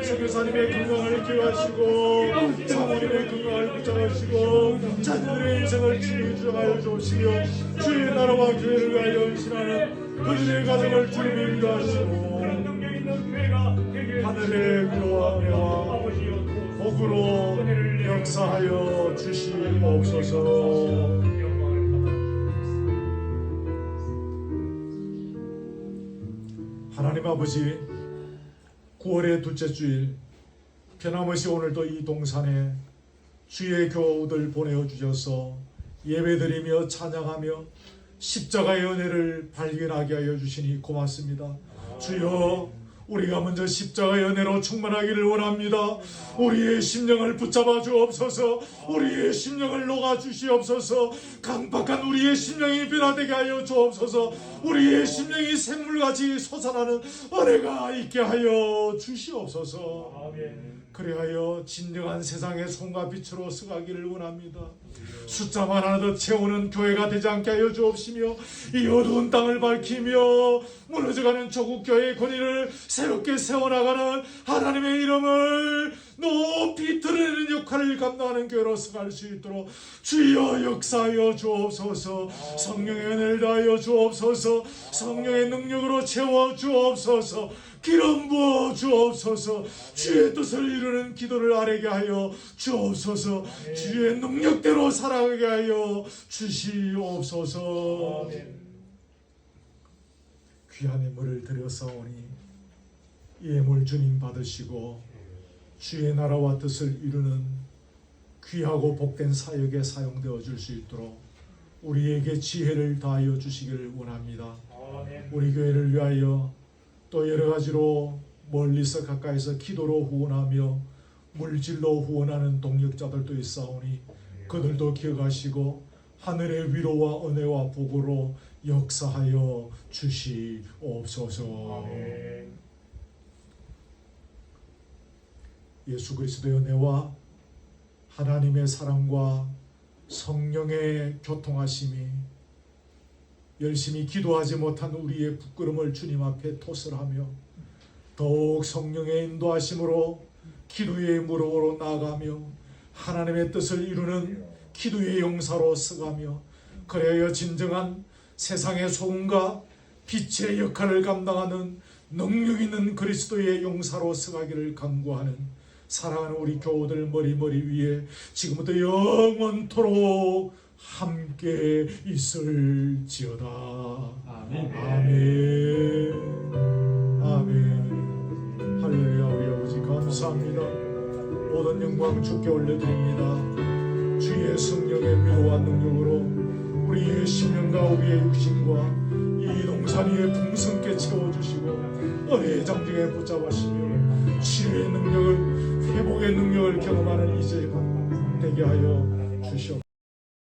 Speaker 1: 선교사님의 건강을 기억하시고 사모님의 건강을 붙잡으시고 자녀들의 인생을 지휘하여 주옵시며, 주의 나라와 교회를 위하여 헌신하는 그들의 가정을 주님이 인도하시고 하늘의 위로와 은혜와 복으로 역사하여 주시옵소서. 하나님 아버지, 9월의 둘째 주일 변함없이 오늘도 이 동산에 주의 교우들 보내어 주셔서 예배드리며 찬양하며 십자가의 은혜를 발견하게 하여 주시니 고맙습니다. 주여, 우리가 먼저 십자가의 은혜로 충만하기를 원합니다. 우리의 심령을 붙잡아 주옵소서. 우리의 심령을 녹아 주시옵소서. 강박한 우리의 심령이 변화되게 하여 주옵소서. 우리의 심령이 샘물같이 솟아나는 은혜가 있게 하여 주시옵소서. 그리하여 진정한 세상의 손과 빛으로 서가기를 원합니다. 숫자만 하나 더 채우는 교회가 되지 않게 하여 주옵시며, 이 어두운 땅을 밝히며 무너져가는 조국 교회의 권위를 새롭게 세워나가는 하나님의 이름을 높이 드러내는 역할을 감당하는 교회로 서갈 수 있도록 주여 역사하여 주옵소서. 성령의 은혜를 다하여 주옵소서. 성령의 능력으로 채워 주옵소서. 기름 부어 주옵소서. 주의 뜻을 이루는 기도를 아뢰게 하여 주옵소서. 주의 능력대로 살아가게 하여 주시옵소서. 귀한 예물을 드려사오니 예물 주님 받으시고 주의 나라와 뜻을 이루는 귀하고 복된 사역에 사용되어 줄 수 있도록 우리에게 지혜를 다하여 주시기를 원합니다. 우리 교회를 위하여 또 여러 가지로 멀리서 가까이서 기도로 후원하며 물질로 후원하는 동역자들도 있사오니 그들도 기억하시고 하늘의 위로와 은혜와 복으로 역사하여 주시옵소서. 예수 그리스도의 은혜와 하나님의 사랑과 성령의 교통하심이 열심히 기도하지 못한 우리의 부끄러움을 주님 앞에 토설하며 더욱 성령의 인도하심으로 기도의 무릎으로 나아가며 하나님의 뜻을 이루는 기도의 용사로 서가며, 그래야 진정한 세상의 소금과 빛의 역할을 감당하는 능력 있는 그리스도의 용사로 서가기를 간구하는 사랑하는 우리 교우들 머리 위에 지금부터 영원토록 함께 있을지어다.
Speaker 2: 아멘.
Speaker 1: 아멘. 아멘. 할렐루야. 우리 아버지 감사합니다. 모든 영광 주께 올려드립니다. 주의 성령의 위로와 능력으로 우리의 심령과 우리의 육신과 이 동산 위에 풍성케 채워주시고 의장중에 붙잡으시며 치유의 능력을, 회복의 능력을 경험하는 이제가 되게 하여 주시옵소서.